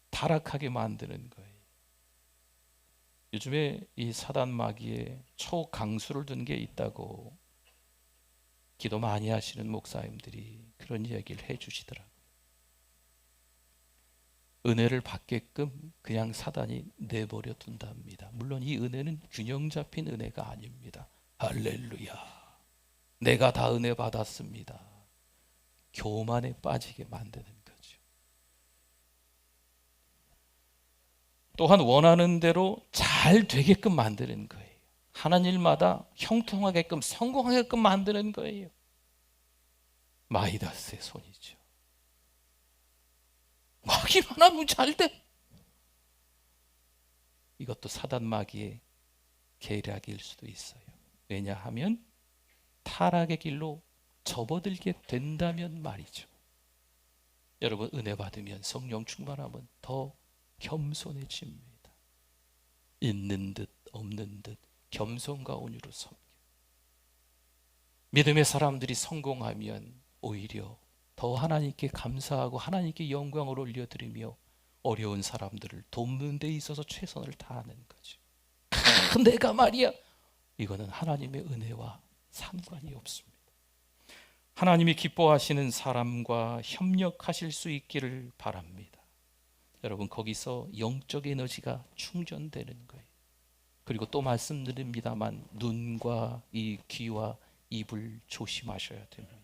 타락하게 만드는 거예요. 요즘에 이 사단 마귀에 초강수를 둔 게 있다고 기도 많이 하시는 목사님들이 그런 이야기를 해주시더라고요. 은혜를 받게끔 그냥 사단이 내버려 둔답니다. 물론 이 은혜는 균형 잡힌 은혜가 아닙니다. 할렐루야, 내가 다 은혜 받았습니다. 교만에 빠지게 만드는 거죠. 또한 원하는 대로 잘 되게끔 만드는 거예요. 하는 일마다 형통하게끔, 성공하게끔 만드는 거예요. 마이다스의 손이죠. 마귀만 하면 잘 돼. 이것도 사단 마귀의 계략일 수도 있어요. 왜냐하면 타락의 길로 접어들게 된다면 말이죠. 여러분, 은혜 받으면, 성령 충만하면 더 겸손해집니다. 있는 듯 없는 듯 겸손과 온유로 섬겨. 믿음의 사람들이 성공하면 오히려 더 하나님께 감사하고 하나님께 영광을 올려드리며 어려운 사람들을 돕는 데 있어서 최선을 다하는 거죠. 내가 말이야, 이거는 하나님의 은혜와 상관이 없습니다. 하나님이 기뻐하시는 사람과 협력하실 수 있기를 바랍니다. 여러분, 거기서 영적 에너지가 충전되는 거예요. 그리고 또 말씀드립니다만, 눈과 이 귀와 입을 조심하셔야 됩니다.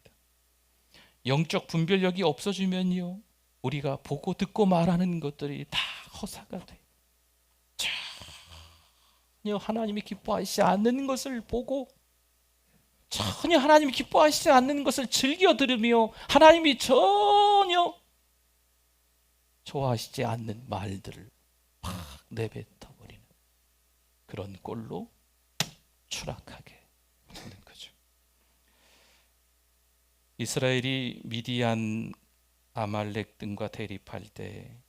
영적 분별력이 없어지면요, 우리가 보고 듣고 말하는 것들이 다 허사가 돼요. 전혀 하나님이 기뻐하시지 않는 것을 보고, 전혀 하나님이 기뻐하시지 않는 것을 즐겨 들으며, 하나님이 전혀 좋아하시지 않는 말들을 막 내뱉어버리는 그런 꼴로 추락하게 되는 거죠. 이스라엘이 미디안, 아말렉 등과 대립할 때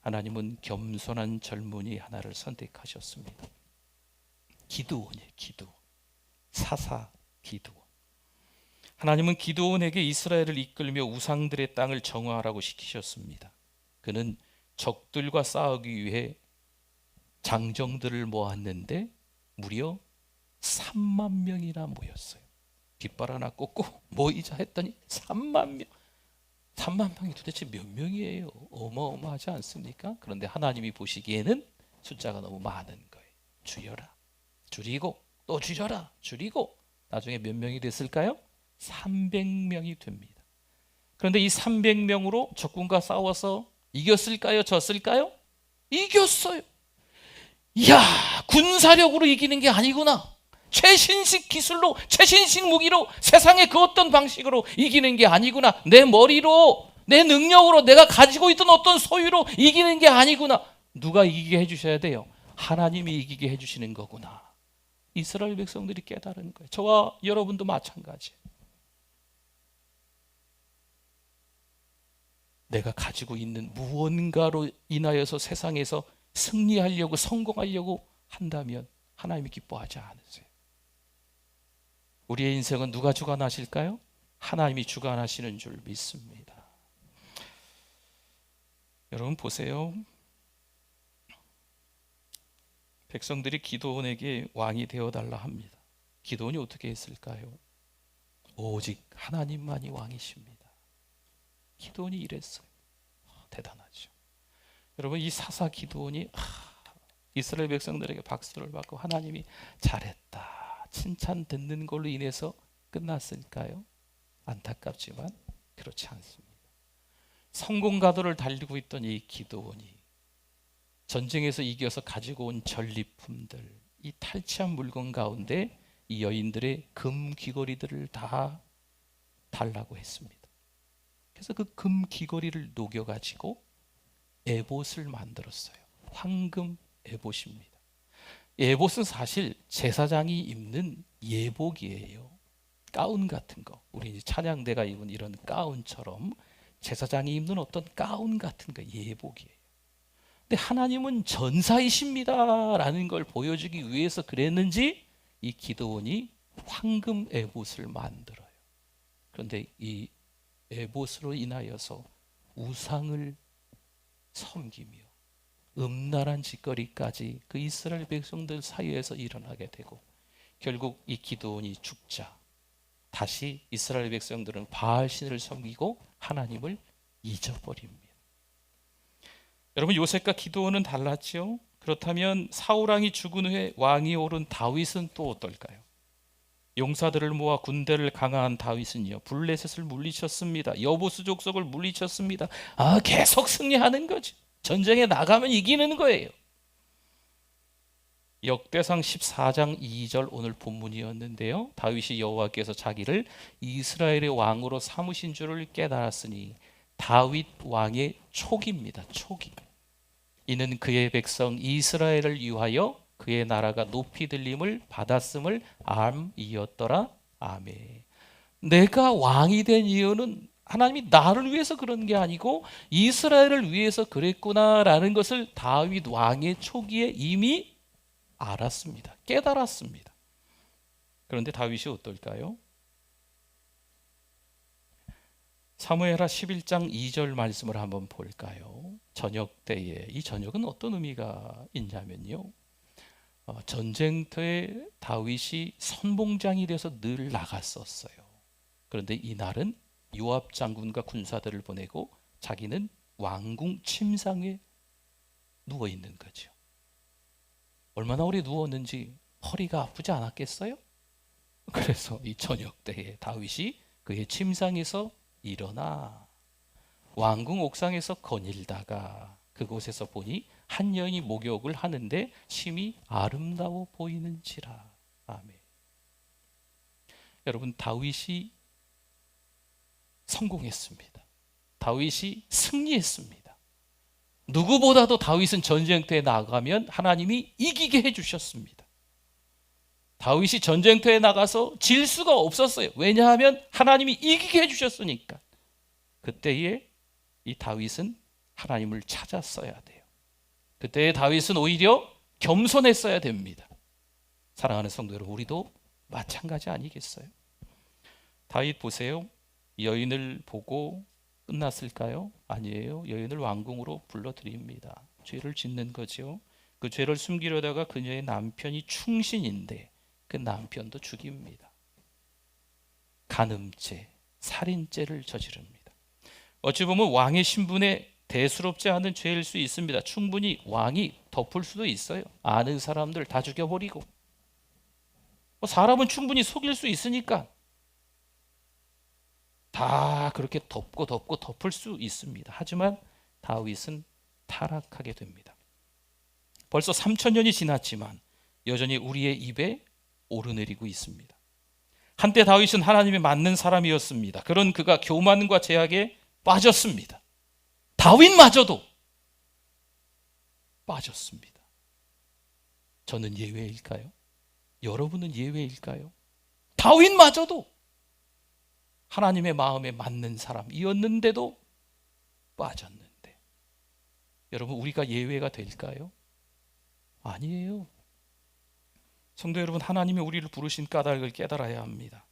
하나님은 겸손한 젊은이 하나를 선택하셨습니다. 기드온이에요. 기드온. 사사 기드온. 하나님은 기드온에게 이스라엘을 이끌며 우상들의 땅을 정화하라고 시키셨습니다. 그는 적들과 싸우기 위해 장정들을 모았는데 무려 3만 명이나 모였어요. 깃발 하나 꽂고 모이자 했더니 3만 명. 3만 명이 도대체 몇 명이에요? 어마어마하지 않습니까? 그런데 하나님이 보시기에는 숫자가 너무 많은 거예요. 줄여라. 줄이고 또 줄여라. 줄이고 나중에 몇 명이 됐을까요? 300명이 됩니다. 그런데 이 300명으로 적군과 싸워서 이겼을까요? 졌을까요? 이겼어요. 이야, 군사력으로 이기는 게 아니구나. 최신식 기술로, 최신식 무기로, 세상의 그 어떤 방식으로 이기는 게 아니구나. 내 머리로, 내 능력으로, 내가 가지고 있던 어떤 소유로 이기는 게 아니구나. 누가 이기게 해주셔야 돼요? 하나님이 이기게 해주시는 거구나. 이스라엘 백성들이 깨달은 거예요. 저와 여러분도 마찬가지예요. 내가 가지고 있는 무언가로 인하여서 세상에서 승리하려고, 성공하려고 한다면 하나님이 기뻐하지 않으세요. 우리의 인생은 누가 주관하실까요? 하나님이 주관하시는 줄 믿습니다. 여러분 보세요. 백성들이 기드온에게 왕이 되어달라 합니다. 기드온이 어떻게 했을까요? 오직 하나님만이 왕이십니다. 기드온이 이랬어요. 대단하죠. 여러분 이 사사 기드온이 이스라엘 백성들에게 박수를 받고 하나님이 잘했다 칭찬 듣는 걸로 인해서 끝났을까요? 안타깝지만 그렇지 않습니다. 성공가도를 달리고 있던 이 기드온이 전쟁에서 이겨서 가지고 온 전리품들, 이 탈취한 물건 가운데 이 여인들의 금 귀걸이들을 다 달라고 했습니다. 그래서 그 금 귀걸이를 녹여가지고 에봇을 만들었어요. 황금 에봇입니다. 에봇은 사실 제사장이 입는 예복이에요. 가운 같은 거. 우리 이제 찬양대가 입은 이런 가운처럼 제사장이 입는 어떤 가운 같은 거, 예복이에요. 근데 하나님은 전사이십니다라는 걸 보여주기 위해서 그랬는지 이 기드온이 황금 에봇을 만들어요. 그런데 이 에봇으로 인하여서 우상을 섬기며 음란한 짓거리까지 그 이스라엘 백성들 사이에서 일어나게 되고 결국 이 기드온이 죽자 다시 이스라엘 백성들은 바알신을 섬기고 하나님을 잊어버립니다. 여러분 요셉과 기드온은 달랐죠? 그렇다면 사울왕이 죽은 후에 왕이 오른 다윗은 또 어떨까요? 용사들을 모아 군대를 강화한 다윗은요 블레셋을 물리쳤습니다. 여보스 족속을 물리쳤습니다. 계속 승리하는 거죠. 전쟁에 나가면 이기는 거예요. 역대상 14장 2절 오늘 본문이었는데요. 다윗이 여호와께서 자기를 이스라엘의 왕으로 삼으신 줄을 깨달았으니 다윗 왕의 촉입니다. 촉이. 이는 그의 백성 이스라엘을 위하여 그의 나라가 높이 들림을 받았음을 암이었더라. 아멘. 내가 왕이 된 이유는 하나님이 나를 위해서 그런 게 아니고 이스라엘을 위해서 그랬구나라는 것을 다윗 왕의 초기에 이미 알았습니다. 깨달았습니다. 그런데 다윗이 어떨까요? 사무엘하 11장 2절 말씀을 한번 볼까요? 저녁 때에, 이 저녁은 어떤 의미가 있냐면요, 전쟁터에 다윗이 선봉장이 돼서 늘 나갔었어요. 그런데 이날은 요압 장군과 군사들을 보내고 자기는 왕궁 침상에 누워 있는 거죠. 얼마나 오래 누웠는지 허리가 아프지 않았겠어요? 그래서 이 저녁 때에 다윗이 그의 침상에서 일어나 왕궁 옥상에서 거닐다가 그곳에서 보니 한 여인이 목욕을 하는데 심히 아름다워 보이는지라. 아멘. 여러분 다윗이 성공했습니다. 다윗이 승리했습니다. 누구보다도 다윗은 전쟁터에 나가면 하나님이 이기게 해주셨습니다. 다윗이 전쟁터에 나가서 질 수가 없었어요. 왜냐하면 하나님이 이기게 해주셨으니까. 그때에 이 다윗은 하나님을 찾았어야 돼요. 그때의 다윗은 오히려 겸손했어야 됩니다. 사랑하는 성도 여러분, 우리도 마찬가지 아니겠어요? 다윗 보세요. 여인을 보고 끝났을까요? 아니에요. 여인을 왕궁으로 불러들입니다. 죄를 짓는 거죠. 그 죄를 숨기려다가 그녀의 남편이 충신인데 그 남편도 죽입니다. 간음죄, 살인죄를 저지릅니다. 어찌 보면 왕의 신분에 대수롭지 않은 죄일 수 있습니다. 충분히 왕이 덮을 수도 있어요. 아는 사람들 다 죽여버리고. 사람은 충분히 속일 수 있으니까 다 그렇게 덮을 수 있습니다. 하지만 다윗은 타락하게 됩니다. 벌써 3000년이 지났지만 여전히 우리의 입에 오르내리고 있습니다. 한때 다윗은 하나님에 맞는 사람이었습니다. 그런 그가 교만과 제약에 빠졌습니다. 다윗마저도 빠졌습니다. 저는 예외일까요? 여러분은 예외일까요? 다윗마저도 하나님의 마음에 맞는 사람이었는데도 빠졌는데, 여러분 우리가 예외가 될까요? 아니에요. 성도 여러분, 하나님이 우리를 부르신 까닭을 깨달아야 합니다.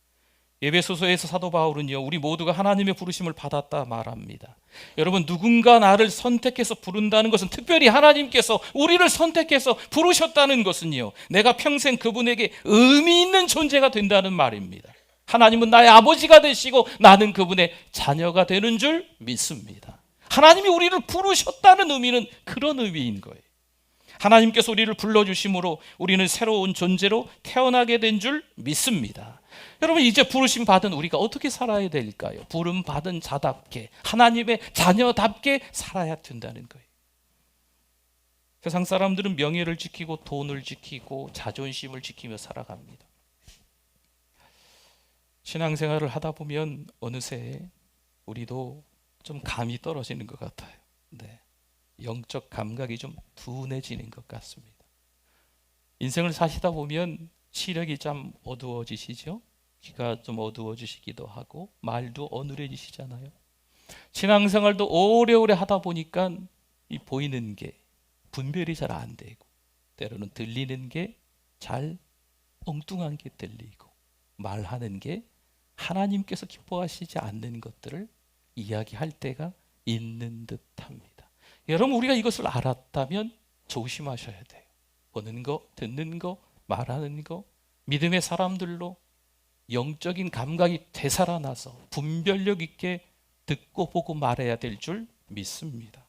에베소서에서 사도 바울은요, 우리 모두가 하나님의 부르심을 받았다 말합니다. 여러분, 누군가 나를 선택해서 부른다는 것은, 특별히 하나님께서 우리를 선택해서 부르셨다는 것은요, 내가 평생 그분에게 의미 있는 존재가 된다는 말입니다. 하나님은 나의 아버지가 되시고 나는 그분의 자녀가 되는 줄 믿습니다. 하나님이 우리를 부르셨다는 의미는 그런 의미인 거예요. 하나님께서 우리를 불러주심으로 우리는 새로운 존재로 태어나게 된 줄 믿습니다. 여러분, 이제 부르심 받은 우리가 어떻게 살아야 될까요? 부름 받은 자답게, 하나님의 자녀답게 살아야 된다는 거예요. 세상 사람들은 명예를 지키고 돈을 지키고 자존심을 지키며 살아갑니다. 신앙생활을 하다 보면 어느새 우리도 좀 감이 떨어지는 것 같아요. 네. 영적 감각이 좀 둔해지는 것 같습니다. 인생을 사시다 보면 시력이 좀 어두워지시죠? 귀가 좀 어두워지시기도 하고 말도 어눌해지시잖아요. 신앙생활도 오래오래 하다 보니까 이 보이는 게 분별이 잘 안 되고, 때로는 들리는 게 잘 엉뚱한 게 들리고, 말하는 게 하나님께서 기뻐하시지 않는 것들을 이야기할 때가 있는 듯합니다. 여러분, 우리가 이것을 알았다면 조심하셔야 돼요. 보는 거, 듣는 거, 말하는 거, 믿음의 사람들로 영적인 감각이 되살아나서 분별력 있게 듣고 보고 말해야 될 줄 믿습니다.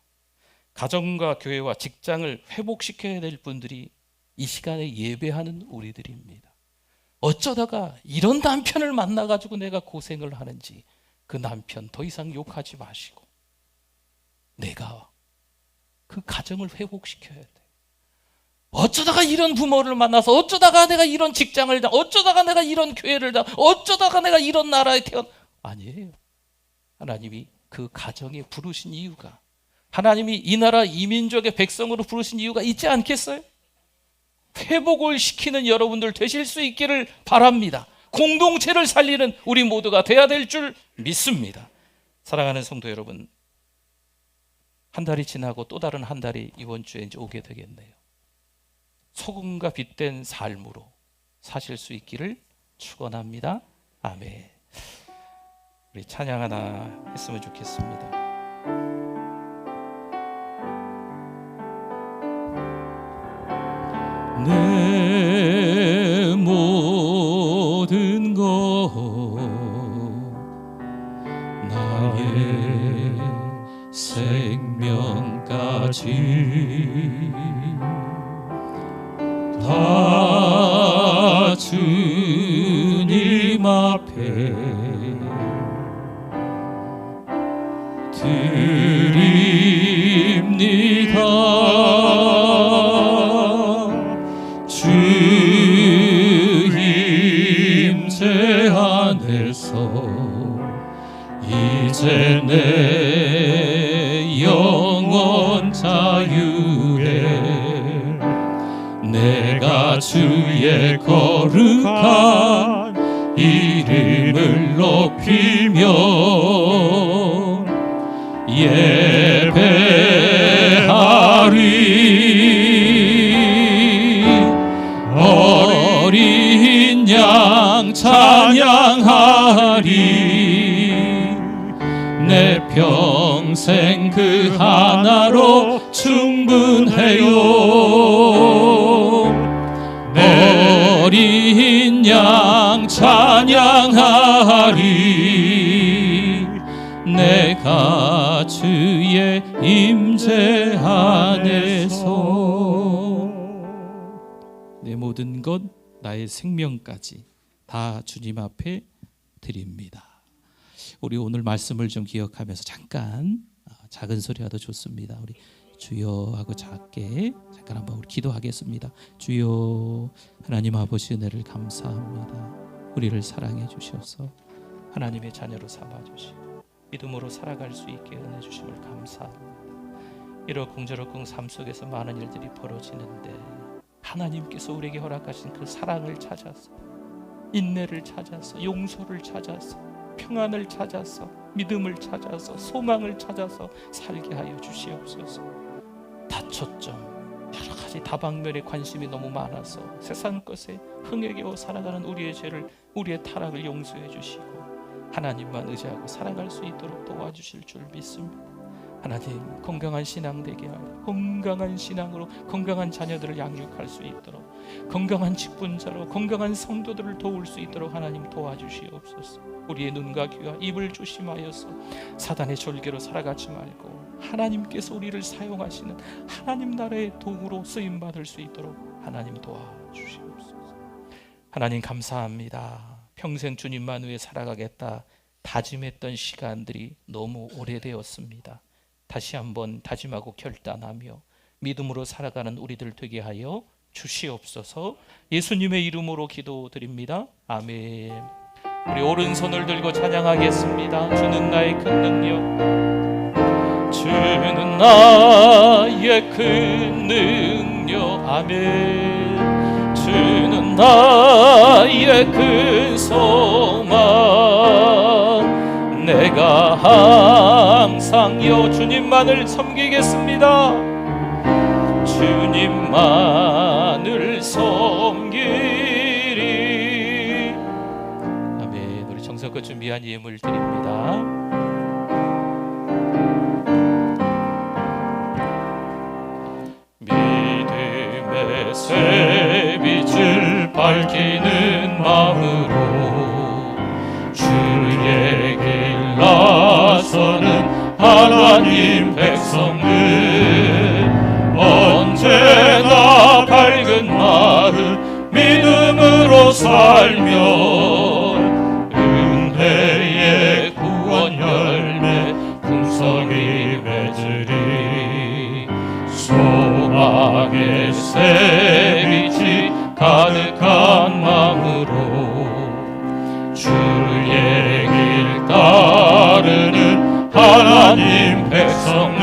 가정과 교회와 직장을 회복시켜야 될 분들이 이 시간에 예배하는 우리들입니다. 어쩌다가 이런 남편을 만나가지고 내가 고생을 하는지, 그 남편 더 이상 욕하지 마시고 내가 그 가정을 회복시켜야 돼. 어쩌다가 이런 부모를 만나서, 어쩌다가 내가 이런 직장을 어쩌다가 내가 이런 교회를 어쩌다가 내가 이런 나라에 아니에요. 하나님이 그 가정에 부르신 이유가, 하나님이 이 나라 이 민족의 백성으로 부르신 이유가 있지 않겠어요? 회복을 시키는 여러분들 되실 수 있기를 바랍니다. 공동체를 살리는 우리 모두가 돼야 될 줄 믿습니다. 사랑하는 성도 여러분, 한 달이 지나고 또 다른 한 달이 이번 주에 이제 오게 되겠네요. 소금과 빛된 삶으로 사실 수 있기를 축원합니다. 아멘. 우리 찬양 하나 했으면 좋겠습니다. 내 모든 것 나의 생명까지 다 주님 앞에 드립니다. 주 임재 안에서 이제 내 영원 자유에 내가 주의 거룩한 이름을 높이며 예배하리. 어린 양 찬양하리. 내 평생 그 하나로 충분해요. 어린 양 찬양하리. 내가 주의 임재 안에서 내 모든 것 나의 생명까지 다 주님 앞에 드립니다. 우리 오늘 말씀을 좀 기억하면서 잠깐 작은 소리라도 좋습니다. 우리 주여 하고 작게 잠깐 한번 우리 기도하겠습니다. 주여, 하나님 아버지 은혜를 감사합니다. 우리를 사랑해 주셔서 하나님의 자녀로 삼아 주시고 믿음으로 살아갈 수 있게 은혜 주심을 감사합니다. 이런 공저럭공 삶 속에서 많은 일들이 벌어지는데 하나님께서 우리에게 허락하신 그 사랑을 찾아서, 인내를 찾아서, 용서를 찾아서, 평안을 찾아서, 믿음을 찾아서, 소망을 찾아서 살게 하여 주시옵소서. 다초점 여러 가지 다방면에 관심이 너무 많아서 세상 것에 흥해겨 살아가는 우리의 죄를, 우리의 타락을 용서해 주시고 하나님만 의지하고 살아갈 수 있도록 도와주실 줄 믿습니다. 하나님, 건강한 신앙 되게 하여 건강한 신앙으로 건강한 자녀들을 양육할 수 있도록, 건강한 직분자로 건강한 성도들을 도울 수 있도록 하나님 도와주시옵소서. 우리의 눈과 귀와 입을 조심하여서 사단의 졸개로 살아가지 말고 하나님께서 우리를 사용하시는 하나님 나라의 도구로 쓰임받을 수 있도록 하나님 도와주시옵소서. 하나님 감사합니다. 평생 주님만 위해 살아가겠다 다짐했던 시간들이 너무 오래되었습니다. 다시 한번 다짐하고 결단하며 믿음으로 살아가는 우리들 되게 하여 주시옵소서. 예수님의 이름으로 기도드립니다. 아멘. 우리 오른손을 들고 찬양하겠습니다. 주는 나의 큰 능력, 주는 나의 큰 능력. 아멘. 주는 나의 큰 소망. 내가 항상 주님만을 섬기겠습니다. 주님만을 섬기리. 아멘. 우리 정성껏 준비한 예물 드립니다. 믿음의 새빛을 밝히는 마음으로 주의 길 나서는 하나님 백성들, 언제나 밝은 마음 믿음으로 살며 은혜의 구원 열매 풍성히 맺으리. 소망의 새빛이 가득한 마음으로 주의 길 따르는 하나님 백성들,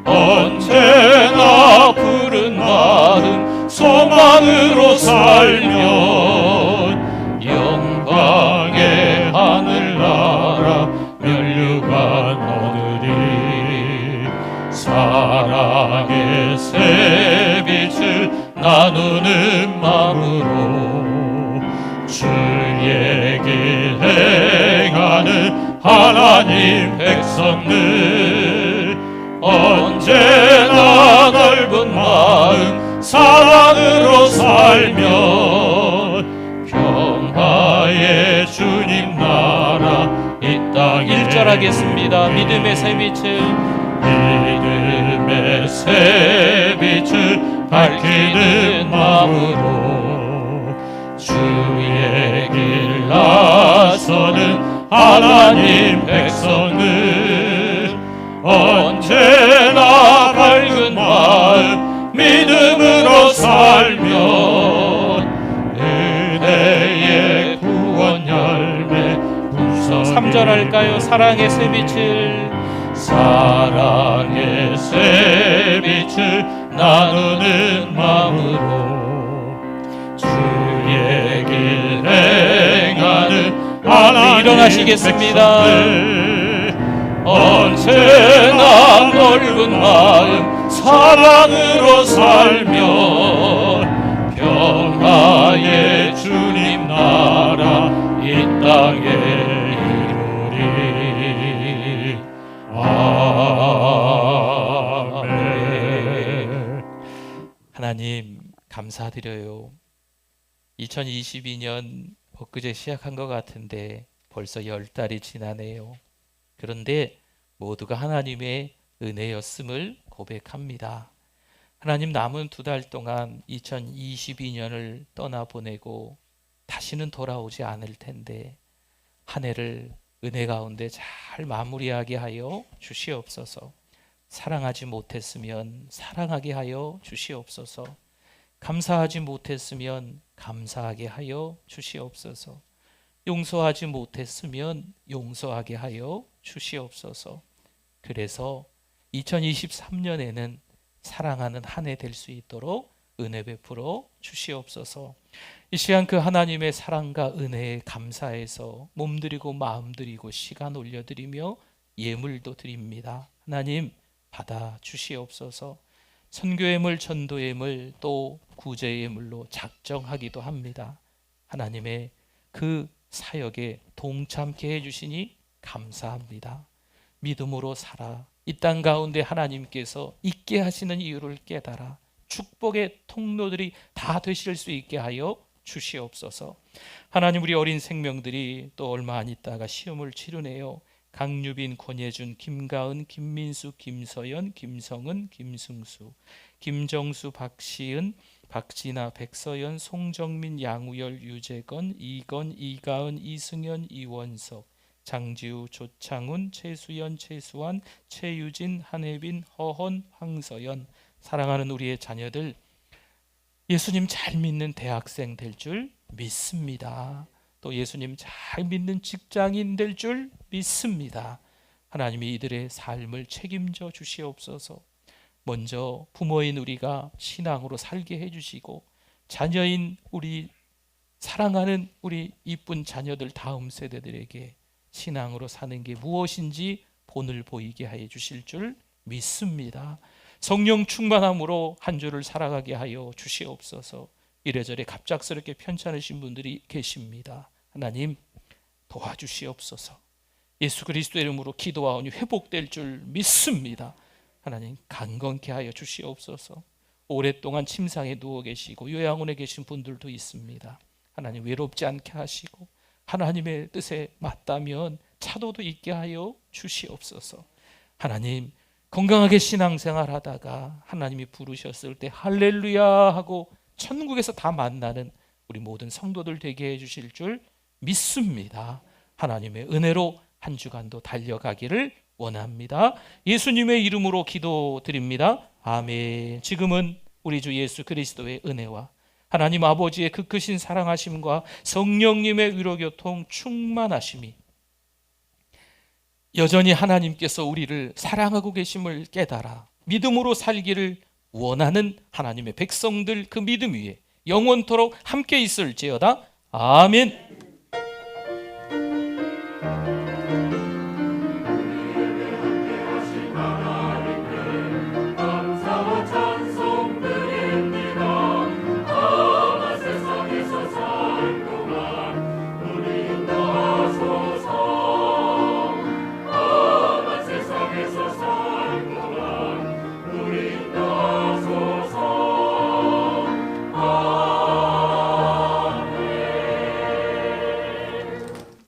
언제나 푸른 마음 소망으로 살면 영광의 하늘나라 면류관 얻으리. 사랑의 새빛을 나누는 마음으로 주의 길 행하는 하나님 백성들, 언제나 넓은 마음 사랑으로 살면 평화의 주님 나라 이 땅에. 1절 하겠습니다. 믿음의 새빛을, 믿음의 새빛을 밝히는 마음으로 주의 길 나서는 하나님 백성들, 언제나 밝은 마음 믿음으로 살면 은혜의 구원 열매 풍성. 3절 할까요? 사랑의 새빛을, 사랑의 새빛을 나누는 마음으로 주의 길 행하는 하나님 일어나시겠습니다. 언제나 넓은 마음 사랑으로 살면 평화의 주님 나라 이 땅에 이루리. 감사드려요. 2022년 엊그제 시작한 것 같은데 벌써 10달이 지나네요. 그런데 모두가 하나님의 은혜였음을 고백합니다. 하나님, 남은 2달 동안 2022년을 떠나보내고 다시는 돌아오지 않을 텐데 한 해를 은혜 가운데 잘 마무리하게 하여 주시옵소서. 사랑하지 못했으면 사랑하게 하여 주시옵소서. 감사하지 못했으면 감사하게 하여 주시옵소서. 용서하지 못했으면 용서하게 하여 주시옵소서. 그래서 2023년에는 사랑하는 한 해 될 수 있도록 은혜 베풀어 주시옵소서. 이 시간 그 하나님의 사랑과 은혜에 감사해서 몸드리고 마음드리고 시간 올려드리며 예물도 드립니다. 하나님 받아 주시옵소서. 선교예물, 전도예물, 또 구제예물로 작정하기도 합니다. 하나님의 그 사역에 동참케 해주시니 감사합니다. 믿음으로 살아 이 땅 가운데 하나님께서 있게 하시는 이유를 깨달아 축복의 통로들이 다 되실 수 있게 하여 주시옵소서. 하나님, 우리 어린 생명들이 또 얼마 안 있다가 시험을 치르네요. 강유빈, 권예준, 김가은, 김민수, 김서연, 김성은, 김승수, 김정수, 박시은, 박진아, 백서연, 송정민, 양우열, 유재건, 이건, 이가은, 이승현, 이원석, 장지우, 조창훈, 최수연, 최수환, 최유진, 한혜빈, 허헌, 황서연. 사랑하는 우리의 자녀들 예수님 잘 믿는 대학생 될 줄 믿습니다. 또 예수님 잘 믿는 직장인 될 줄 믿습니다. 하나님이 이들의 삶을 책임져 주시옵소서. 먼저 부모인 우리가 신앙으로 살게 해주시고 자녀인 우리 사랑하는 우리 이쁜 자녀들 다음 세대들에게 신앙으로 사는 게 무엇인지 본을 보이게 해 주실 줄 믿습니다. 성령 충만함으로 한 주를 살아가게 하여 주시옵소서. 이래저래 갑작스럽게 편찮으신 분들이 계십니다. 하나님 도와주시옵소서. 예수 그리스도의 이름으로 기도하오니 회복될 줄 믿습니다. 하나님 강건케 하여 주시옵소서. 오랫동안 침상에 누워 계시고 요양원에 계신 분들도 있습니다. 하나님 외롭지 않게 하시고 하나님의 뜻에 맞다면 차도도 있게 하여 주시옵소서. 하나님 건강하게 신앙생활 하다가 하나님이 부르셨을 때 할렐루야 하고 천국에서 다 만나는 우리 모든 성도들 되게 해주실 줄 믿습니다. 하나님의 은혜로 한 주간도 달려가기를 원합니다. 예수님의 이름으로 기도드립니다. 아멘. 지금은 우리 주 예수 그리스도의 은혜와 하나님 아버지의 그 크신 사랑하심과 성령님의 위로교통 충만하심이 여전히 하나님께서 우리를 사랑하고 계심을 깨달아 믿음으로 살기를 원하는 하나님의 백성들 그 믿음 위에 영원토록 함께 있을지어다. 아멘.